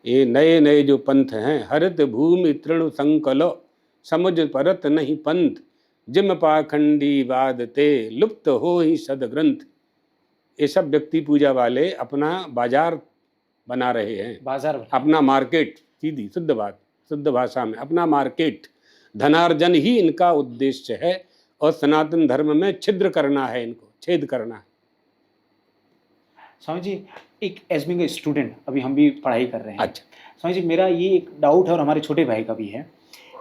ये नए नए जो पंथ हैं, हरित भूमि तृण संकलो समुझ परत नहीं पंथ, जिम पाखंडी वादते लुप्त हो ही सदग्रंथ। ये सब व्यक्ति पूजा वाले अपना बाजार बना रहे हैं, बाजार, अपना मार्केट, सीधी शुद्ध बात, शुद्ध भाषा में अपना मार्केट, धनार्जन ही इनका उद्देश्य है और सनातन धर्म में छिद्र करना है, इनको छेद करना है। स्वामी जी, एक एज बीइंग स्टूडेंट, अभी हम भी पढ़ाई कर रहे हैं। अच्छा स्वामी जी, मेरा ये एक डाउट है और हमारे छोटे भाई का भी है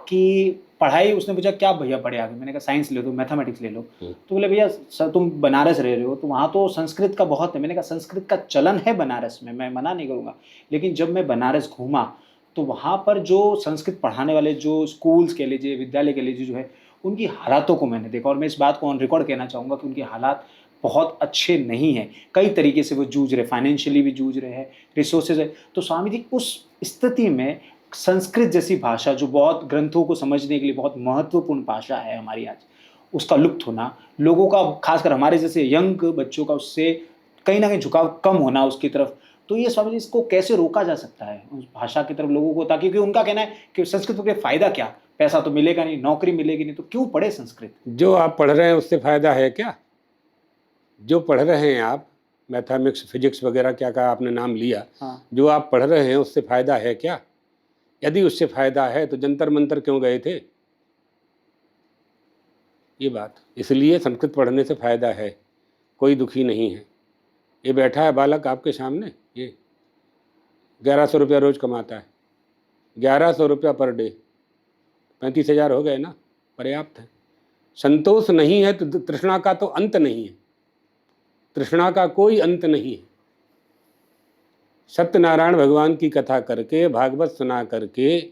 कि पढ़ाई, उसने पूछा क्या भैया पढ़े आगे? मैंने कहा साइंस ले लो, मैथमेटिक्स ले लो। तो बोले भैया तुम बनारस रह रहे हो तो वहाँ तो संस्कृत का बहुत है। मैंने कहा संस्कृत का चलन है बनारस में, मैं मना नहीं करूँगा, लेकिन जब मैं बनारस घूमा तो वहाँ पर जो संस्कृत पढ़ाने वाले जो स्कूल्स कह लीजिए, विद्यालय कह लीजिए, जो है उनकी हालातों को मैंने देखा और मैं इस बात को ऑन रिकॉर्ड कहना चाहूँगा कि उनके हालात बहुत अच्छे नहीं हैं। कई तरीके से वो जूझ रहे, फाइनेंशियली भी जूझ रहे हैं, रिसोर्सेज है। तो स्वामी जी, उस स्थिति में संस्कृत जैसी भाषा जो बहुत ग्रंथों को समझने के लिए बहुत महत्वपूर्ण भाषा है हमारी आज, उसका लुप्त होना, लोगों का खासकर हमारे जैसे यंग बच्चों का उससे कहीं ना कहीं झुकाव कम होना उसकी तरफ, तो ये स्वामी जी इसको कैसे रोका जा सकता है उस भाषा की तरफ लोगों को? ताकि क्योंकि उनका कहना है कि संस्कृत के फायदा क्या, पैसा तो मिलेगा नहीं, नौकरी मिलेगी नहीं, तो क्यों पढ़े संस्कृत? जो आप पढ़ रहे हैं उससे फायदा है क्या? जो पढ़ रहे हैं आप, मैथमेटिक्स, फिजिक्स वगैरह क्या कहा आपने नाम लिया, हाँ। जो आप पढ़ रहे हैं उससे फायदा है क्या? यदि उससे फायदा है तो जंतर मंतर क्यों गए थे? ये बात, इसलिए संस्कृत पढ़ने से फायदा है, कोई दुखी नहीं है। ये बैठा है बालक आपके सामने, ये 1100 रुपया रोज कमाता है, 1100 रुपया पर डे, 35,000 हो गए ना, पर्याप्त है। संतोष नहीं है तो तृष्णा का तो अंत नहीं है, तृष्णा का कोई अंत नहीं है। सत्यनारायण भगवान की कथा करके, भागवत सुना करके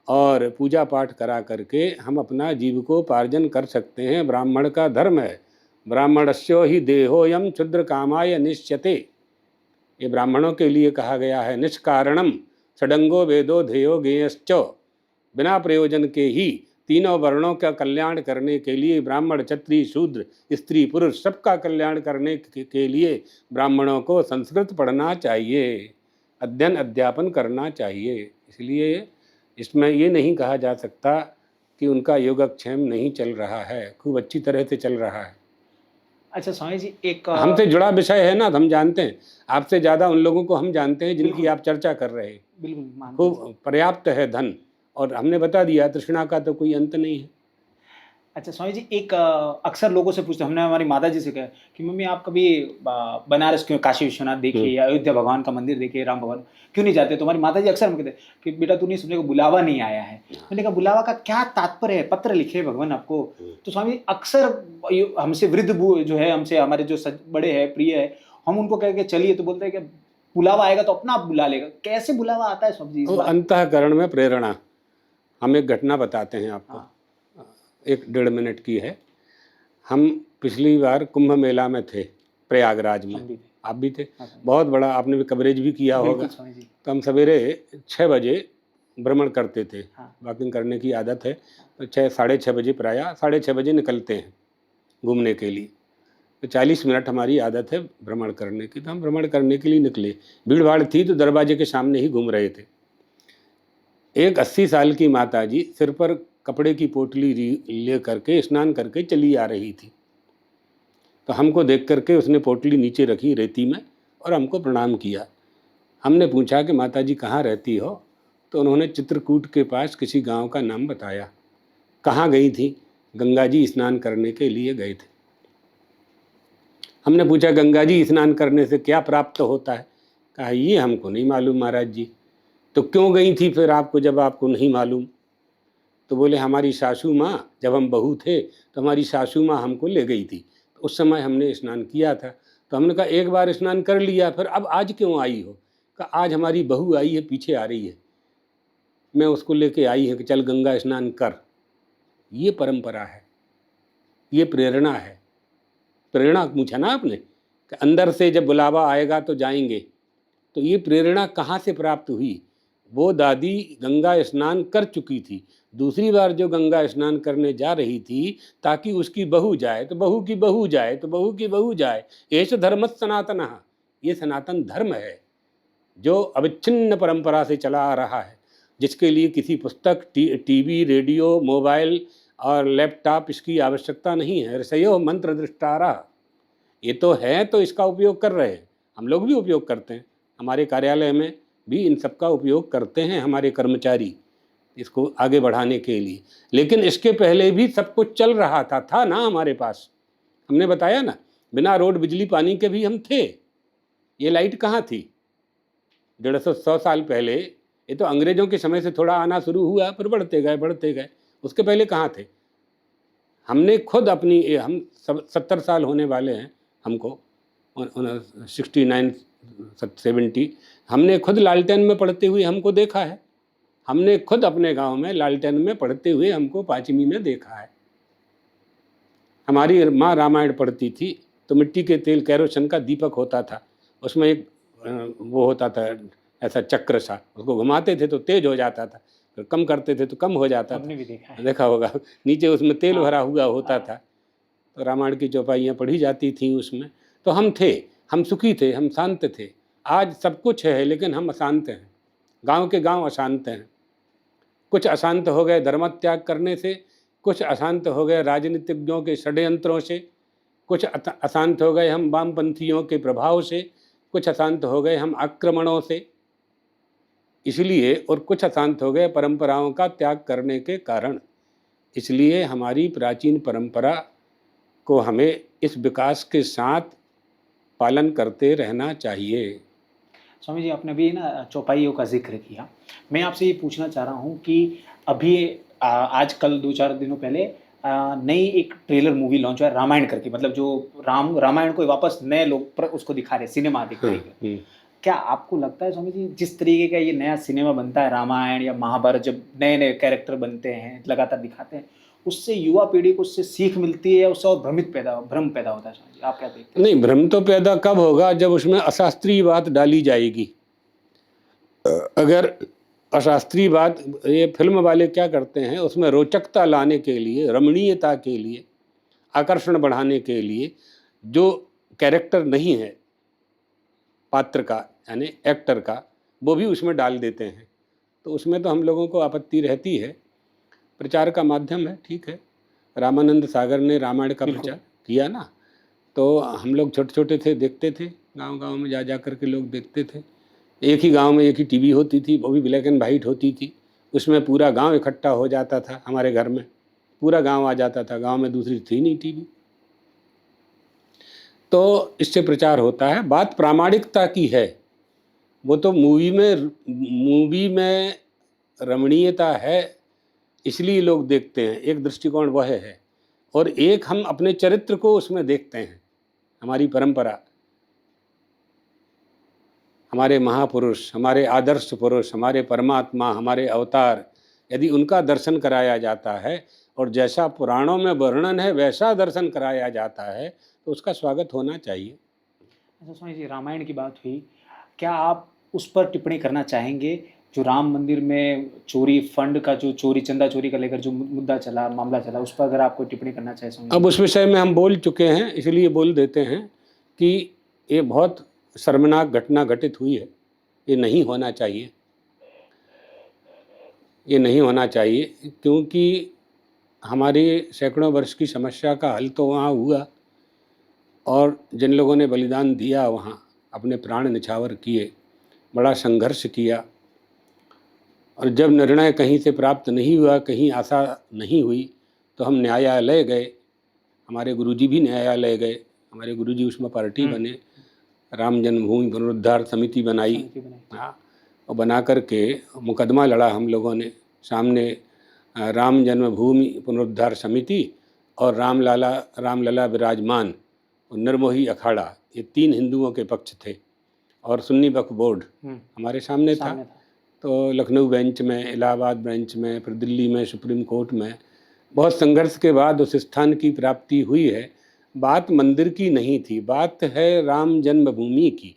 और पूजा पाठ करा करके हम अपना जीविकोपार्जन कर सकते हैं। ब्राह्मण का धर्म है, ब्राह्मणस्यो ही देहोयम क्षुद्र कामाय निश्यते। ये ब्राह्मणों के लिए कहा गया है। निष्कारणम षडंगो वेदो ध्येयो ज्ञेयश्च। बिना प्रयोजन के ही तीनों वर्णों का कल्याण करने के लिए, ब्राह्मण क्षत्रिय शूद्र स्त्री पुरुष सबका कल्याण करने के लिए ब्राह्मणों को संस्कृत पढ़ना चाहिए, अध्ययन अध्यापन करना चाहिए। इसलिए इसमें ये नहीं कहा जा सकता कि उनका योगक्षेम नहीं चल रहा है, खूब अच्छी तरह से चल रहा है। अच्छा स्वामी जी, एक हमसे जुड़ा विषय है ना, तो हम जानते हैं। आपसे ज़्यादा उन लोगों को हम जानते हैं जिनकी आप चर्चा कर रहे हैं। बिल्कुल मानते खूब पर्याप्त है धन, और हमने बता दिया तृष्णा का तो कोई अंत नहीं है। अच्छा स्वामी जी, एक अक्सर लोगों से पूछते, हमने हमारी माता जी से कहा कि मम्मी आप कभी बनारस क्यों, काशी विश्वनाथ देखिए या अयोध्या भगवान का मंदिर देखिए, राम भवन क्यों नहीं जाते? तो हमारी माता जी अक्सर हम कहते कि बेटा तू नहीं सुनने को, बुलावा नहीं आया है। मैंने कहा बुलावा का क्या तात्पर्य है? पत्र लिखे भगवान आपको। तो स्वामी जी अक्सर हमसे वृद्ध जो है, हमसे हमारे जो बड़े हैं प्रिय है, हम उनको कह के चलिए तो बोलते हैं कि बुलावा आएगा तो अपना आप बुला लेगा। कैसे बुलावा आता है स्वामी जी? तो अंतःकरण में प्रेरणा। हम एक घटना बताते हैं आपको, 1-1.5 मिनट की है। हम पिछली बार कुंभ मेला में थे प्रयागराज में, आप भी थे, बहुत बड़ा, आपने भी कवरेज भी किया होगा। तो हम सवेरे 6 बजे भ्रमण करते थे, वॉकिंग करने की आदत है, तो 6-6:30 बजे प्रायः 6:30 बजे निकलते हैं घूमने के लिए। तो 40 मिनट हमारी आदत है भ्रमण करने की। तो हम भ्रमण करने के लिए निकले, भीड़ भाड़ थी तो दरवाजे के सामने ही घूम रहे थे। एक 80 साल की माता जी सिर पर कपड़े की पोटली ले करके स्नान करके चली आ रही थी। तो हमको देख करके उसने पोटली नीचे रखी रेती में और हमको प्रणाम किया। हमने पूछा कि माता जी कहाँ रहती हो? तो उन्होंने चित्रकूट के पास किसी गांव का नाम बताया। कहाँ गई थी? गंगा जी स्नान करने के लिए गए थे। हमने पूछा गंगा जी स्नान करने से क्या प्राप्त होता है? कहा ये हमको नहीं मालूम महाराज जी। तो क्यों गई थी फिर आपको, जब आपको नहीं मालूम? तो बोले हमारी सासू माँ, जब हम बहू थे तो हमारी सासू माँ हमको ले गई थी, तो उस समय हमने स्नान किया था। तो हमने कहा एक बार स्नान कर लिया, फिर अब आज क्यों आई हो? कहा आज हमारी बहू आई है, पीछे आ रही है, मैं उसको लेके आई है कि चल गंगा स्नान कर। ये परंपरा है, ये प्रेरणा है। प्रेरणा पूछा ना आपने कि अंदर से जब बुलावा आएगा तो जाएंगे, तो ये प्रेरणा कहाँ से प्राप्त हुई? वो दादी गंगा स्नान कर चुकी थी, दूसरी बार जो गंगा स्नान करने जा रही थी ताकि उसकी बहू जाए, तो बहू की बहू जाए, तो बहू की बहू जाए। एष धर्म सनातन, ये सनातन धर्म है जो अविच्छिन्न परंपरा से चला आ रहा है, जिसके लिए किसी पुस्तक, टीवी, रेडियो, मोबाइल और लैपटॉप इसकी आवश्यकता नहीं है। ऋषयो मंत्र दृष्टारा, ये तो है तो इसका उपयोग कर रहे हैं, हम लोग भी उपयोग करते हैं, हमारे कार्यालय में भी इन सब का उपयोग करते हैं हमारे कर्मचारी, इसको आगे बढ़ाने के लिए। लेकिन इसके पहले भी सब कुछ चल रहा था ना हमारे पास। हमने बताया ना, बिना रोड बिजली पानी के भी हम थे। ये लाइट कहाँ थी 150 साल पहले? ये तो अंग्रेजों के समय से थोड़ा आना शुरू हुआ, पर बढ़ते गए। उसके पहले कहाँ थे? हमने खुद अपनी, हम 70 साल होने वाले हैं हमको, 69-70, हमने खुद लालटेन में पढ़ते हुए हमको देखा है। हमने खुद अपने गांव में लालटेन में पढ़ते हुए हमको 5वीं में देखा है। हमारी माँ रामायण पढ़ती थी तो मिट्टी के तेल कैरोसिन का दीपक होता था, उसमें एक वो होता था ऐसा चक्र सा, उसको घुमाते थे तो तेज हो जाता था, फिर कम करते थे तो कम हो जाता था। भी देखा होगा, नीचे उसमें तेल भरा हुआ होता था। तो रामायण की चौपाइयाँ पढ़ी जाती थीं उसमें। तो हम थे, हम सुखी थे, हम शांत थे। आज सब कुछ है लेकिन हम अशांत हैं, गांव के गांव अशांत हैं। कुछ अशांत हो गए धर्मत्याग करने से, कुछ अशांत हो गए राजनीतिज्ञों के षड्यंत्रों से, कुछ अशांत हो गए हम वामपंथियों के प्रभाव से, कुछ अशांत हो गए हम आक्रमणों से, इसलिए, और कुछ अशांत हो गए परंपराओं का त्याग करने के कारण। इसलिए हमारी प्राचीन परंपरा को हमें इस विकास के साथ पालन करते रहना चाहिए। स्वामी जी आपने भी ना चौपाइयों का जिक्र किया, मैं आपसे ये पूछना चाह रहा हूँ कि अभी आजकल 2-4 दिनों पहले नई एक ट्रेलर मूवी लॉन्च हुआ है रामायण करके, मतलब जो रामायण को वापस नए लोग उसको दिखा रहे, सिनेमा दिखा रहे हैं। क्या आपको लगता है स्वामी जी, जिस तरीके का ये नया सिनेमा बनता है, रामायण या महाभारत, जब नए नए कैरेक्टर बनते हैं, लगातार दिखाते हैं, उससे युवा पीढ़ी को उससे सीख मिलती है या उससे और भ्रम पैदा होता है स्वामी जी? आप क्या देखते हैं? नहीं, भ्रम तो पैदा कब होगा, जब उसमें अशास्त्रीय बात डाली जाएगी। अगर अशास्त्रीय बात, ये फिल्म वाले क्या करते हैं, उसमें रोचकता लाने के लिए, रमणीयता के लिए, आकर्षण बढ़ाने के लिए जो कैरेक्टर नहीं है पात्र का, यानी एक्टर का, वो भी उसमें डाल देते हैं। तो उसमें तो हम लोगों को आपत्ति रहती है। प्रचार का माध्यम है, ठीक है। रामानंद सागर ने रामायण का प्रचार किया ना, तो हम लोग छोटे छोटे थे, देखते थे, गांव-गांव में जा कर के लोग देखते थे। एक ही गांव में एक ही टीवी होती थी, वो भी ब्लैक एंड वाइट होती थी। उसमें पूरा गांव इकट्ठा हो जाता था, हमारे घर में पूरा गांव आ जाता था। गांव में दूसरी थी नहीं टीवी। तो इससे प्रचार होता है। बात प्रामाणिकता की है। वो तो मूवी में रमणीयता है, इसलिए लोग देखते हैं। एक दृष्टिकोण वह है, और एक हम अपने चरित्र को उसमें देखते हैं। हमारी परंपरा, हमारे महापुरुष, हमारे आदर्श पुरुष, हमारे परमात्मा, हमारे अवतार, यदि उनका दर्शन कराया जाता है और जैसा पुराणों में वर्णन है वैसा दर्शन कराया जाता है, तो उसका स्वागत होना चाहिए। अच्छा स्वामी जी, रामायण की बात हुई, क्या आप उस पर टिप्पणी करना चाहेंगे? जो राम मंदिर में चोरी फंड का, जो चोरी, चंदा चोरी का लेकर जो मुद्दा चला, मामला चला, उस पर अगर आप कोई टिप्पणी करना चाहें स्वामी जी? अब उस विषय में हम बोल चुके हैं, इसलिए बोल देते हैं कि ये बहुत शर्मनाक घटना घटित हुई है। ये नहीं होना चाहिए, ये नहीं होना चाहिए, क्योंकि हमारे सैकड़ों वर्ष की समस्या का हल तो वहाँ हुआ, और जिन लोगों ने बलिदान दिया वहाँ, अपने प्राण निछावर किए, बड़ा संघर्ष किया, और जब निर्णय कहीं से प्राप्त नहीं हुआ, कहीं आशा नहीं हुई, तो हम न्यायालय गए। हमारे गुरुजी भी न्यायालय गए। हमारे गुरुजी उसमें पार्टी बने, राम जन्मभूमि पुनरुद्धार समिति बनाई। हाँ, और बना करके मुकदमा लड़ा हम लोगों ने सामने, राम जन्मभूमि पुनरुद्धार समिति और रामलला विराजमान और निर्मोही अखाड़ा, ये 3 हिंदुओं के पक्ष थे, और सुन्नी वक्फ बोर्ड हमारे सामने था। तो लखनऊ बेंच में, इलाहाबाद बेंच में, फिर दिल्ली में सुप्रीम कोर्ट में बहुत संघर्ष के बाद उस स्थान की प्राप्ति हुई है। बात मंदिर की नहीं थी, बात है राम जन्मभूमि की,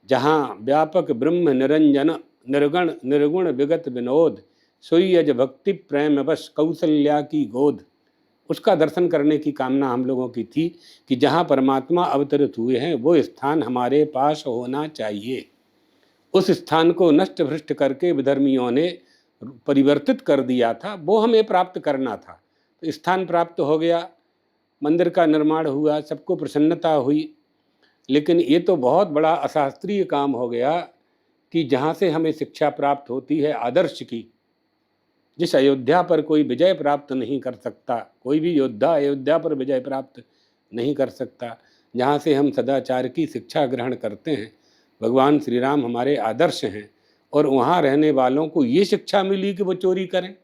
जहाँ व्यापक ब्रह्म निरंजन निर्गण निर्गुण विगत विनोद सोई अज भक्ति प्रेम बस कौशल्या की गोद। उसका दर्शन करने की कामना हम लोगों की थी कि जहाँ परमात्मा अवतरित हुए हैं वो स्थान हमारे पास होना चाहिए। उस स्थान को नष्ट भ्रष्ट करके विधर्मियों ने परिवर्तित कर दिया था, वो हमें प्राप्त करना था। तो स्थान प्राप्त हो गया, मंदिर का निर्माण हुआ, सबको प्रसन्नता हुई, लेकिन ये तो बहुत बड़ा अशास्त्रीय काम हो गया कि जहाँ से हमें शिक्षा प्राप्त होती है आदर्श की। जिस अयोध्या पर कोई विजय प्राप्त नहीं कर सकता, कोई भी योद्धा अयोध्या पर विजय प्राप्त नहीं कर सकता, जहाँ से हम सदाचार की शिक्षा ग्रहण करते हैं, भगवान श्री राम हमारे आदर्श हैं, और वहाँ रहने वालों को ये शिक्षा मिली कि वो चोरी करें।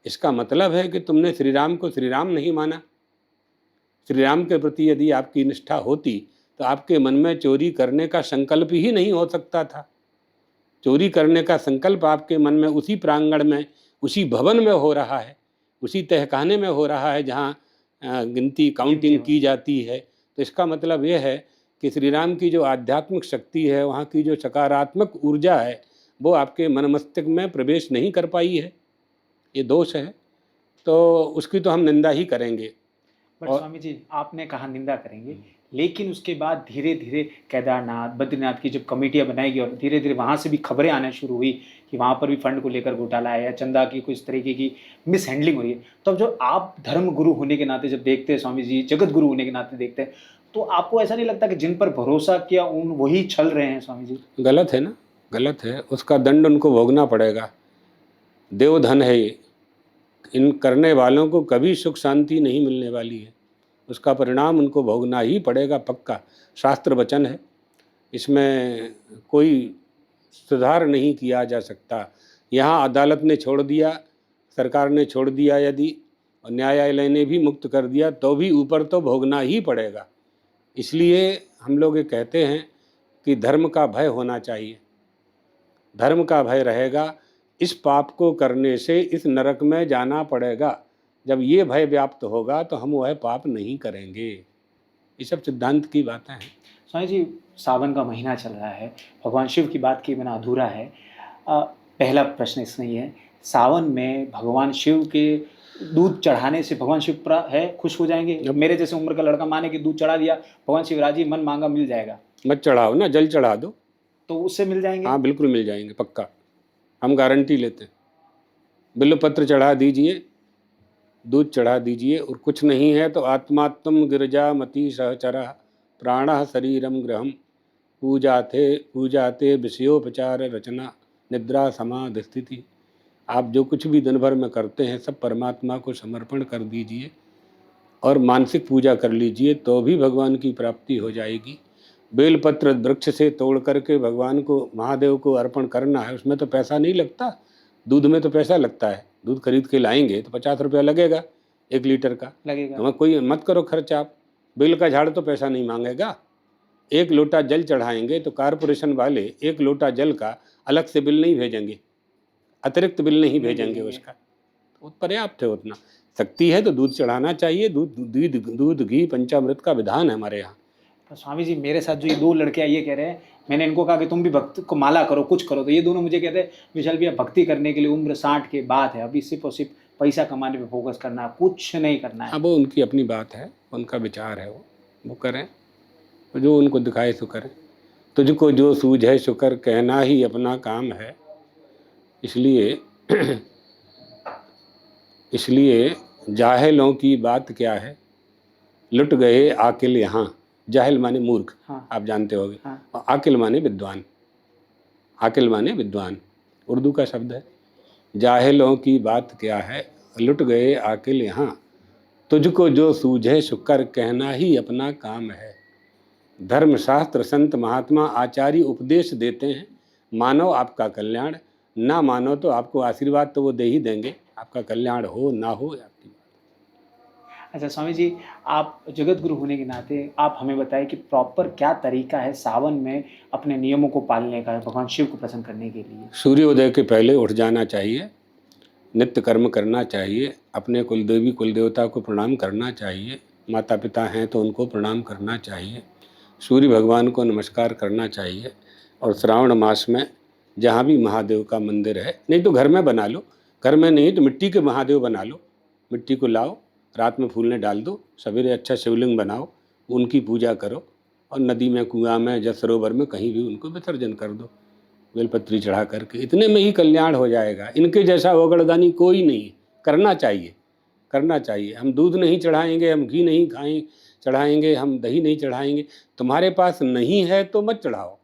इसका मतलब है कि तुमने श्री राम को श्री राम नहीं माना। श्री राम के प्रति यदि आपकी निष्ठा होती तो आपके मन में चोरी करने का संकल्प ही नहीं हो सकता था। चोरी करने का संकल्प आपके मन में उसी प्रांगण में, उसी भवन में हो रहा है, उसी तहखाने में हो रहा है जहाँ गिनती काउंटिंग की जाती है। तो इसका मतलब यह है कि श्री राम की जो आध्यात्मिक शक्ति है, वहाँ की जो सकारात्मक ऊर्जा है, वो आपके मन मस्तिष्क में प्रवेश नहीं कर पाई है। ये दोष है, तो उसकी तो हम निंदा ही करेंगे। बट स्वामी जी, आपने कहा निंदा करेंगे, लेकिन उसके बाद धीरे धीरे केदारनाथ, बद्रीनाथ की जब कमेटियां बनाएगी और धीरे धीरे वहाँ से भी खबरें आना शुरू हुई कि वहाँ पर भी फंड को लेकर घोटाला है या चंदा की कुछ तरीके की मिस हैंडलिंग हो रही है, तब जो आप धर्म गुरु होने के नाते जब देखते हैं स्वामी जी, जगत गुरु होने के नाते देखते हैं, तो आपको ऐसा नहीं लगता कि जिन पर भरोसा किया उन वही छल रहे हैं स्वामी जी? गलत है ना, गलत है। उसका दंड उनको भोगना पड़ेगा। देवधन है ये, इन करने वालों को कभी सुख शांति नहीं मिलने वाली है। उसका परिणाम उनको भोगना ही पड़ेगा, पक्का। शास्त्र वचन है, इसमें कोई सुधार नहीं किया जा सकता। यहाँ अदालत ने छोड़ दिया, सरकार ने छोड़ दिया यदि, और न्यायालय ने भी मुक्त कर दिया, तो भी ऊपर तो भोगना ही पड़ेगा। इसलिए हम लोग ये कहते हैं कि धर्म का भय होना चाहिए। धर्म का भय रहेगा, इस पाप को करने से इस नरक में जाना पड़ेगा। जब ये भय व्याप्त होगा तो हम वह पाप नहीं करेंगे। ये सब सिद्धांत की बातें हैं। स्वामी जी, सावन का महीना चल रहा है, भगवान शिव की बात की बिना अधूरा है। पहला प्रश्न इसमें ही है, सावन में भगवान शिव के दूध चढ़ाने से भगवान शिव खुश हो जाएंगे? मेरे जैसे उम्र का लड़का माने कि दूध चढ़ा दिया, भगवान शिवराज जी मन मांगा मिल जाएगा, मत चढ़ाओ ना, जल चढ़ा दो तो उससे मिल जाएंगे? हाँ बिल्कुल मिल जाएंगे, पक्का, हम गारंटी लेते हैं। बिल्वपत्र चढ़ा दीजिए, दूध चढ़ा दीजिए, और कुछ नहीं है तो आत्मात्म गिरजा मति सहचरा प्राणः शरीरम ग्रहम पूजाते विषयोपचार रचना निद्रा समाधि स्थिति। आप जो कुछ भी दिन भर में करते हैं सब परमात्मा को समर्पण कर दीजिए और मानसिक पूजा कर लीजिए, तो भी भगवान की प्राप्ति हो जाएगी। बेलपत्र वृक्ष से तोड़ करके भगवान को, महादेव को अर्पण करना है, उसमें तो पैसा नहीं लगता, दूध में तो पैसा लगता है। दूध खरीद के लाएंगे तो 50 रुपया लगेगा 1 लीटर का, लगेगा। तो कोई मत करो खर्च आप। बेल का झाड़ तो पैसा नहीं मांगेगा। 1 लोटा जल चढ़ाएंगे तो कारपोरेशन वाले 1 लोटा जल का अलग से बिल नहीं भेजेंगे, अतिरिक्त बिल नहीं भेजेंगे उसका, तो पर्याप्त है उतना। शक्ति है तो दूध चढ़ाना चाहिए। दूध घी पंचामृत का विधान है हमारे यहाँ। तो स्वामी जी, मेरे साथ जो ये 2 लड़कियां ये कह रहे हैं, मैंने इनको कहा कि तुम भी भक्त को माला करो, कुछ करो, तो ये दोनों मुझे कहते हैं विशाल भैया भक्ति करने के लिए उम्र 60 के बाद है, अभी सिर्फ और सिर्फ पैसा कमाने पे फोकस करना है, कुछ नहीं करना है। अब वो उनकी अपनी बात है, उनका विचार है, वो करें, जो उनको दिखाए सो करें। तुझको जो सूझे शुक्र कहना ही अपना काम है। इसलिए जाहिलों की बात क्या है, लुट गए आकिल यहाँ। जाहिल माने मूर्ख, हाँ। आप जानते होंगे। हाँ। और आकिल माने विद्वान, आकिल माने विद्वान, उर्दू का शब्द है। जाहिलों की बात क्या है, लुट गए आकिल यहाँ। तुझको जो सूझे शुक्र कहना ही अपना काम है। धर्मशास्त्र संत महात्मा आचार्य उपदेश देते हैं, मानो आपका कल्याण, ना मानो तो आपको आशीर्वाद तो वो दे ही देंगे, आपका कल्याण हो ना हो आपकी। अच्छा स्वामी जी, आप जगत गुरु होने के नाते आप हमें बताएं कि प्रॉपर क्या तरीका है सावन में अपने नियमों को पालने का, भगवान शिव को प्रसन्न करने के लिए? सूर्योदय के पहले उठ जाना चाहिए, नित्य कर्म करना चाहिए, अपने कुलदेवी कुलदेवता को प्रणाम करना चाहिए, माता पिता हैं तो उनको प्रणाम करना चाहिए, सूर्य भगवान को नमस्कार करना चाहिए। और श्रावण मास में जहाँ भी महादेव का मंदिर है, नहीं तो घर में बना लो, घर में नहीं तो मिट्टी के महादेव बना लो, मिट्टी को लाओ, रात में फूलने डाल दो, सवेरे अच्छा शिवलिंग बनाओ, उनकी पूजा करो, और नदी में, कुआं में, जल सरोवर में कहीं भी उनको विसर्जन कर दो बेलपत्री चढ़ा करके। इतने में ही कल्याण हो जाएगा। इनके जैसा वगड़दानी कोई नहीं, करना चाहिए, करना चाहिए। हम दूध नहीं चढ़ाएंगे, हम घी नहीं चढ़ाएंगे, हम दही नहीं चढ़ाएंगे। तुम्हारे पास नहीं है तो मत चढ़ाओ,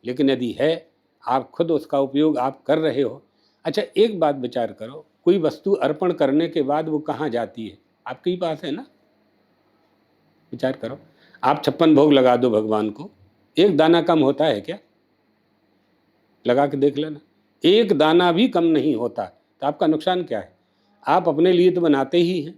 लेकिन यदि है, आप खुद उसका उपयोग आप कर रहे हो। अच्छा, एक बात विचार करो, कोई वस्तु अर्पण करने के बाद वो कहाँ जाती है? आपके ही पास है ना। विचार करो, आप 56 भोग लगा दो भगवान को, एक दाना कम होता है क्या? लगा के देख लेना, एक दाना भी कम नहीं होता। तो आपका नुकसान क्या है? आप अपने लिए तो बनाते ही हैं,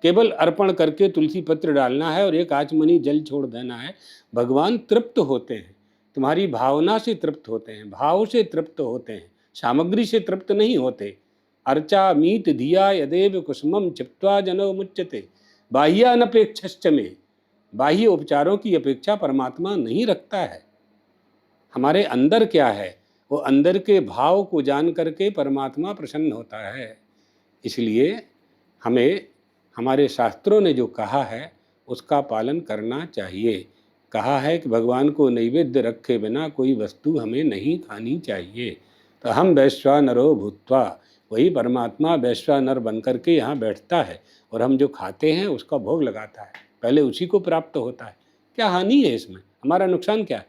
केवल अर्पण करके तुलसी पत्र डालना है और 1 आचमनी जल छोड़ देना है। भगवान तृप्त होते हैं, तुम्हारी भावना से तृप्त होते हैं, भाव से तृप्त होते हैं, सामग्री से तृप्त नहीं होते। अर्चा मीत धिया यदेव कुसुमम चिप्त्वा जनो मुच्यते बाह्यानपेक्षश्च में। बाह्य उपचारों की अपेक्षा परमात्मा नहीं रखता है। हमारे अंदर क्या है, वो अंदर के भाव को जान करके परमात्मा प्रसन्न होता है। इसलिए हमें हमारे शास्त्रों ने जो कहा है उसका पालन करना चाहिए। कहा है कि भगवान को नैवेद्य रखे बिना कोई वस्तु हमें नहीं खानी चाहिए। तो हम वैश्वानरो भूत्वा, वही परमात्मा वैश्वानर बन करके यहाँ बैठता है और हम जो खाते हैं उसका भोग लगाता है, पहले उसी को प्राप्त होता है। क्या हानि है इसमें? हमारा नुकसान क्या है?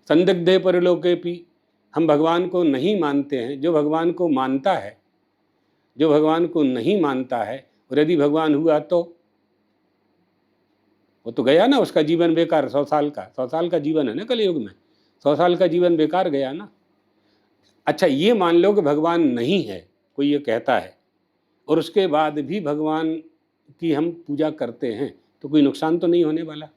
संदिग्धे परलोके पी, हम भगवान को नहीं मानते हैं। जो भगवान को मानता है, जो भगवान को नहीं मानता है, और यदि भगवान हुआ तो वो तो गया ना, उसका जीवन बेकार। 100 साल का जीवन है ना कलयुग में, 100 साल का जीवन बेकार गया ना। अच्छा, ये मान लो कि भगवान नहीं है, कोई ये कहता है, और उसके बाद भी भगवान की हम पूजा करते हैं, तो कोई नुकसान तो नहीं होने वाला।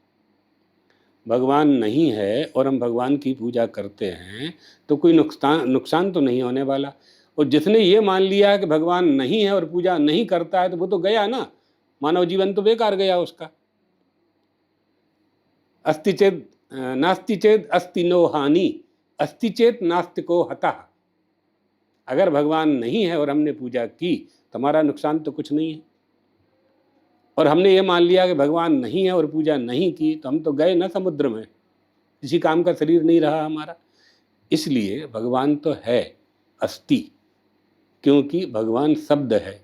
भगवान नहीं है और हम भगवान की पूजा करते हैं तो कोई नुकसान तो नहीं होने वाला। और जिसने ये मान लिया कि भगवान नहीं है और पूजा नहीं करता है तो वो तो गया ना, मानव जीवन तो बेकार गया उसका। अस्ति चेत नास्ति चेत अस्ति नो हानि, अस्ति चेत नास्तिको हतः। अगर भगवान नहीं है और हमने पूजा की तो हमारा नुकसान तो कुछ नहीं है। और हमने ये मान लिया कि भगवान नहीं है और पूजा नहीं की तो हम तो गए ना समुद्र में, किसी काम का शरीर नहीं रहा हमारा। इसलिए भगवान तो है, अस्ति, क्योंकि भगवान शब्द है,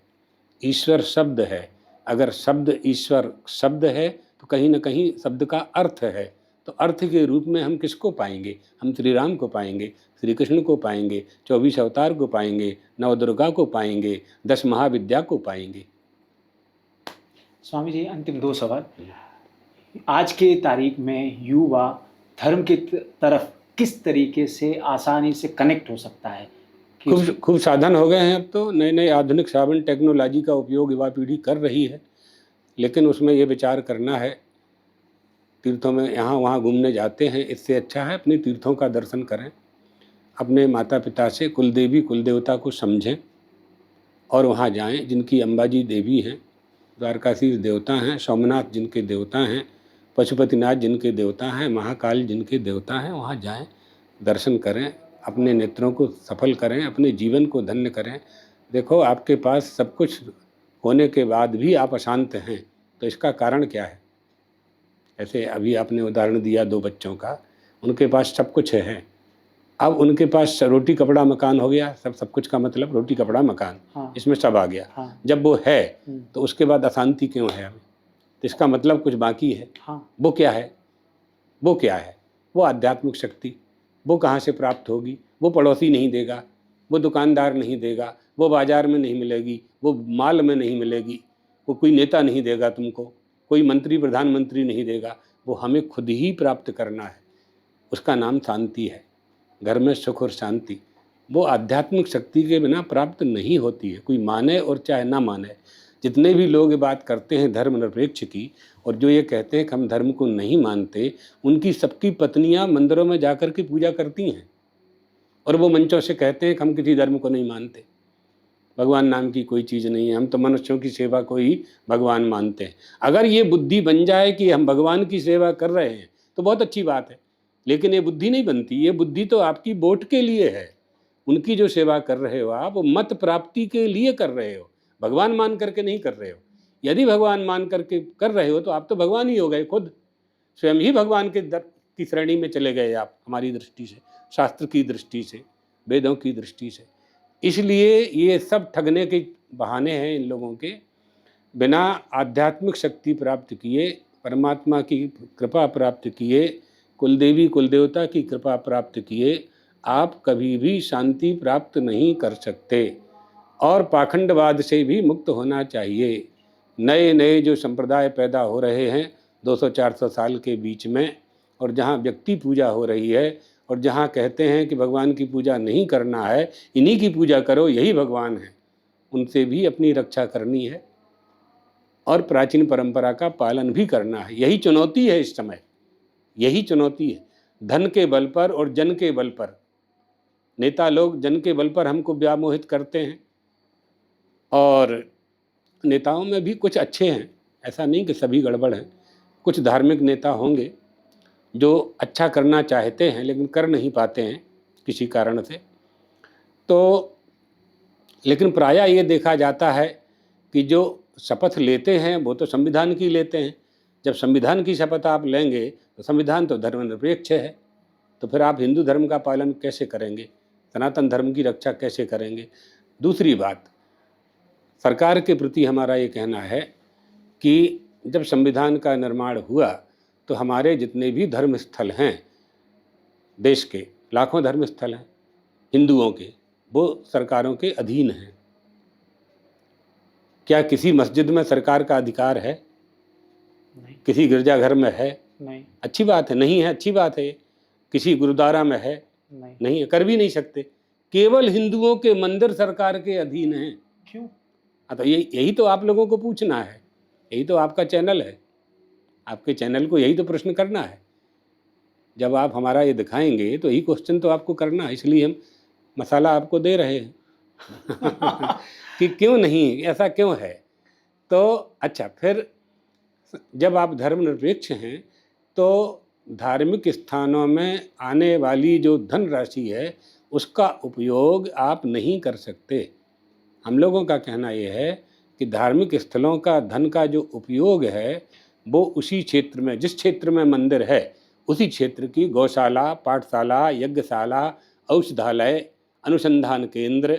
ईश्वर शब्द है। अगर शब्द ईश्वर शब्द है तो कहीं ना कहीं शब्द का अर्थ है। तो अर्थ के रूप में हम किसको पाएंगे? हम श्री राम को पाएंगे, श्री कृष्ण को पाएंगे, 24 अवतार को पाएंगे, नवदुर्गा को पाएंगे, 10 महाविद्या को पाएंगे। स्वामी जी, अंतिम 2 सवाल। आज के तारीख में युवा धर्म की तरफ किस तरीके से आसानी से कनेक्ट हो सकता है? खूब साधन हो गए हैं अब तो, नए नए आधुनिक साधन टेक्नोलॉजी का उपयोग युवा पीढ़ी कर रही है। लेकिन उसमें ये विचार करना है, तीर्थों में यहाँ वहाँ घूमने जाते हैं, इससे अच्छा है अपने तीर्थों का दर्शन करें, अपने माता पिता से कुलदेवी कुलदेवता को समझें और वहाँ जाएं। जिनकी अंबाजी देवी हैं, द्वारकाधीश देवता हैं, सोमनाथ जिनके देवता हैं, पशुपतिनाथ जिनके देवता हैं, महाकाल जिनके देवता हैं, वहाँ जाएं, दर्शन करें, अपने नेत्रों को सफल करें, अपने जीवन को धन्य करें। देखो, आपके पास सब कुछ होने के बाद भी आप अशांत हैं, तो इसका कारण क्या है? ऐसे अभी आपने उदाहरण दिया 2 बच्चों का, उनके पास सब कुछ है, अब उनके पास रोटी कपड़ा मकान हो गया। सब कुछ का मतलब रोटी कपड़ा मकान, हाँ। इसमें सब आ गया। हाँ। जब वो है तो उसके बाद अशांति क्यों है हमें? तो इसका मतलब कुछ बाकी है। हाँ। वो क्या है? वो क्या है? वो आध्यात्मिक शक्ति। वो कहाँ से प्राप्त होगी? वो पड़ोसी नहीं देगा, वो दुकानदार नहीं देगा, वो बाजार में नहीं मिलेगी, वो माल में नहीं मिलेगी, वो कोई नेता नहीं देगा तुमको, कोई मंत्री प्रधानमंत्री नहीं देगा, वो हमें खुद ही प्राप्त करना है। उसका नाम शांति है। घर में सुख और शांति वो आध्यात्मिक शक्ति के बिना प्राप्त नहीं होती है, कोई माने और चाहे ना माने। जितने भी लोग ये बात करते हैं धर्मनिरपेक्ष की, और जो ये कहते हैं कि हम धर्म को नहीं मानते, उनकी सबकी पत्नियां मंदिरों में जाकर के पूजा करती हैं और वो मंचों से कहते हैं कि हम किसी धर्म को नहीं मानते, भगवान नाम की कोई चीज़ नहीं है, हम तो मनुष्यों की सेवा को ही भगवान मानते हैं। अगर ये बुद्धि बन जाए कि हम भगवान की सेवा कर रहे हैं तो बहुत अच्छी बात है, लेकिन ये बुद्धि नहीं बनती। ये बुद्धि तो आपकी वोट के लिए है। उनकी जो सेवा कर रहे हो आप, वो मत प्राप्ति के लिए कर रहे हो, भगवान मान करके नहीं कर रहे हो। यदि भगवान मान करके कर रहे हो तो आप तो भगवान ही हो गए, खुद स्वयं ही भगवान के दर की श्रेणी में चले गए आप, हमारी दृष्टि से, शास्त्र की दृष्टि से, वेदों की दृष्टि से। इसलिए ये सब ठगने के बहाने हैं इन लोगों के। बिना आध्यात्मिक शक्ति प्राप्त किए, परमात्मा की कृपा प्राप्त किए, कुलदेवी कुलदेवता की कृपा प्राप्त किए, आप कभी भी शांति प्राप्त नहीं कर सकते। और पाखंडवाद से भी मुक्त होना चाहिए। नए नए जो संप्रदाय पैदा हो रहे हैं 200-400 साल के बीच में, और जहाँ व्यक्ति पूजा हो रही है और जहाँ कहते हैं कि भगवान की पूजा नहीं करना है, इन्हीं की पूजा करो, यही भगवान है, उनसे भी अपनी रक्षा करनी है और प्राचीन परंपरा का पालन भी करना है। यही चुनौती है इस समय, यही चुनौती है। धन के बल पर और जन के बल पर नेता लोग जन के बल पर हमको व्यामोहित करते हैं, और नेताओं में भी कुछ अच्छे हैं, ऐसा नहीं कि सभी गड़बड़ हैं। कुछ धार्मिक नेता होंगे जो अच्छा करना चाहते हैं लेकिन कर नहीं पाते हैं किसी कारण से। तो लेकिन प्रायः ये देखा जाता है कि जो शपथ लेते हैं वो तो संविधान की लेते हैं। जब संविधान की शपथ आप लेंगे तो संविधान तो धर्मनिरपेक्ष है, तो फिर आप हिंदू धर्म का पालन कैसे करेंगे, सनातन धर्म की रक्षा कैसे करेंगे? दूसरी बात, सरकार के प्रति हमारा ये कहना है कि जब संविधान का निर्माण हुआ तो हमारे जितने भी धर्म स्थल हैं, देश के लाखों धर्म स्थल हैं हिंदुओं के, वो सरकारों के अधीन हैं। क्या किसी मस्जिद में सरकार का अधिकार है? नहीं। किसी गिरजाघर में है? नहीं। अच्छी बात है, नहीं है, अच्छी बात है। किसी गुरुद्वारा में है? नहीं है, कर भी नहीं सकते। केवल हिंदुओं के मंदिर सरकार के अधीन हैं। क्यों? तो यही तो आप लोगों को पूछना है, यही तो आपका चैनल है, आपके चैनल को यही तो प्रश्न करना है जब आप हमारा ये दिखाएंगे तो यही क्वेश्चन तो आपको करना है, इसलिए हम मसाला आपको दे रहे हैं कि क्यों नहीं, ऐसा क्यों है। तो अच्छा, फिर जब आप धर्मनिरपेक्ष हैं तो धार्मिक स्थानों में आने वाली जो धनराशि है उसका उपयोग आप नहीं कर सकते। हम लोगों का कहना यह है कि धार्मिक स्थलों का धन का जो उपयोग है वो उसी क्षेत्र में, जिस क्षेत्र में मंदिर है उसी क्षेत्र की गौशाला, पाठशाला, यज्ञशाला, औषधालय, अनुसंधान केंद्र,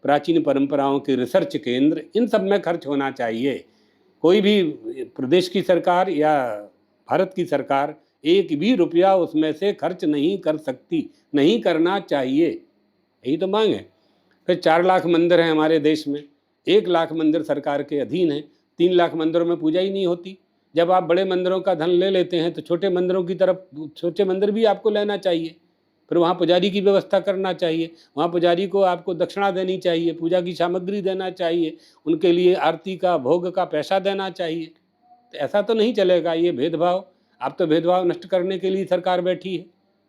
प्राचीन परंपराओं के रिसर्च केंद्र, इन सब में खर्च होना चाहिए। कोई भी प्रदेश की सरकार या भारत की सरकार एक भी रुपया उसमें से खर्च नहीं कर सकती, नहीं करना चाहिए, यही तो मांग है। फिर 4 लाख मंदिर हैं हमारे देश में, 1 लाख मंदिर सरकार के अधीन हैं, 3 लाख मंदिरों में पूजा ही नहीं होती। जब आप बड़े मंदिरों का धन ले लेते हैं तो छोटे मंदिरों की तरफ, छोटे मंदिर भी आपको लेना चाहिए, फिर वहाँ पुजारी की व्यवस्था करना चाहिए, वहाँ पुजारी को आपको दक्षिणा देनी चाहिए, पूजा की सामग्री देना चाहिए, उनके लिए आरती का, भोग का पैसा देना चाहिए। तो ऐसा तो नहीं चलेगा ये भेदभाव। आप तो भेदभाव नष्ट करने के लिए सरकार बैठी है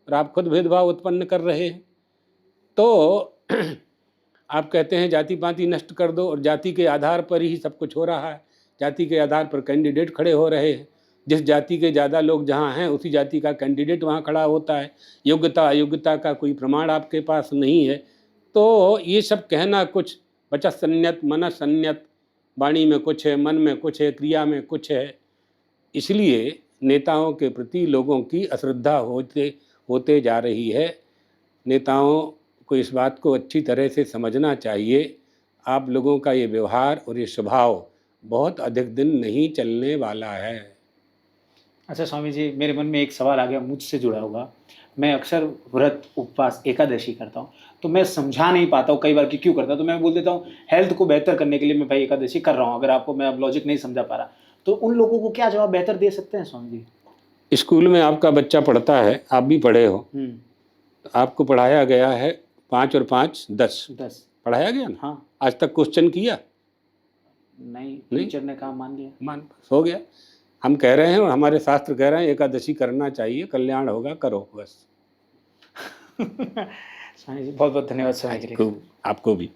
और आप खुद भेदभाव उत्पन्न कर रहे हैं। तो आप कहते हैं जाति पाति नष्ट कर दो, और जाति के आधार पर ही सब कुछ हो रहा है। जाति के आधार पर कैंडिडेट खड़े हो रहे हैं, जिस जाति के ज़्यादा लोग जहाँ हैं उसी जाति का कैंडिडेट वहाँ खड़ा होता है। योग्यता अयोग्यता का कोई प्रमाण आपके पास नहीं है। तो ये सब कहना कुछ, वचः संन्यत मनः संन्यत, वाणी में कुछ है, मन में कुछ है, क्रिया में कुछ है। इसलिए नेताओं के प्रति लोगों की अश्रद्धा होते जा रही है। नेताओं को इस बात को अच्छी तरह से समझना चाहिए। आप लोगों का ये व्यवहार और ये स्वभाव बहुत अधिक दिन नहीं चलने वाला है। अच्छा स्वामी जी, मेरे मन में एक सवाल आ गया, मुझसे जुड़ा होगा। मैं अक्सर व्रत, उपवास, एकादशी करता हूँ, तो मैं समझा नहीं पाता हूँ कई बार कि क्यों करता हूँ। तो मैं बोल देता हूँ हेल्थ को बेहतर करने के लिए मैं भाई एकादशी कर रहा हूँ। अगर आपको मैं अब लॉजिक नहीं समझा पा रहा तो उन लोगों को क्या जवाब बेहतर दे सकते हैं स्वामी जी? स्कूल में आपका बच्चा पढ़ता है, आप भी पढ़े हो, तो आपको पढ़ाया गया है 5 और 5 10 पढ़ाया गया ना? हाँ। आज तक क्वेश्चन किया? नहीं, टीचर ने कहा मान लिया, मान, हो गया। हम कह रहे हैं और हमारे शास्त्र कह रहे हैं एकादशी करना चाहिए, कल्याण होगा, करो बस। स्वामी जी बहुत बहुत धन्यवाद स्वामी जी। आपको भी।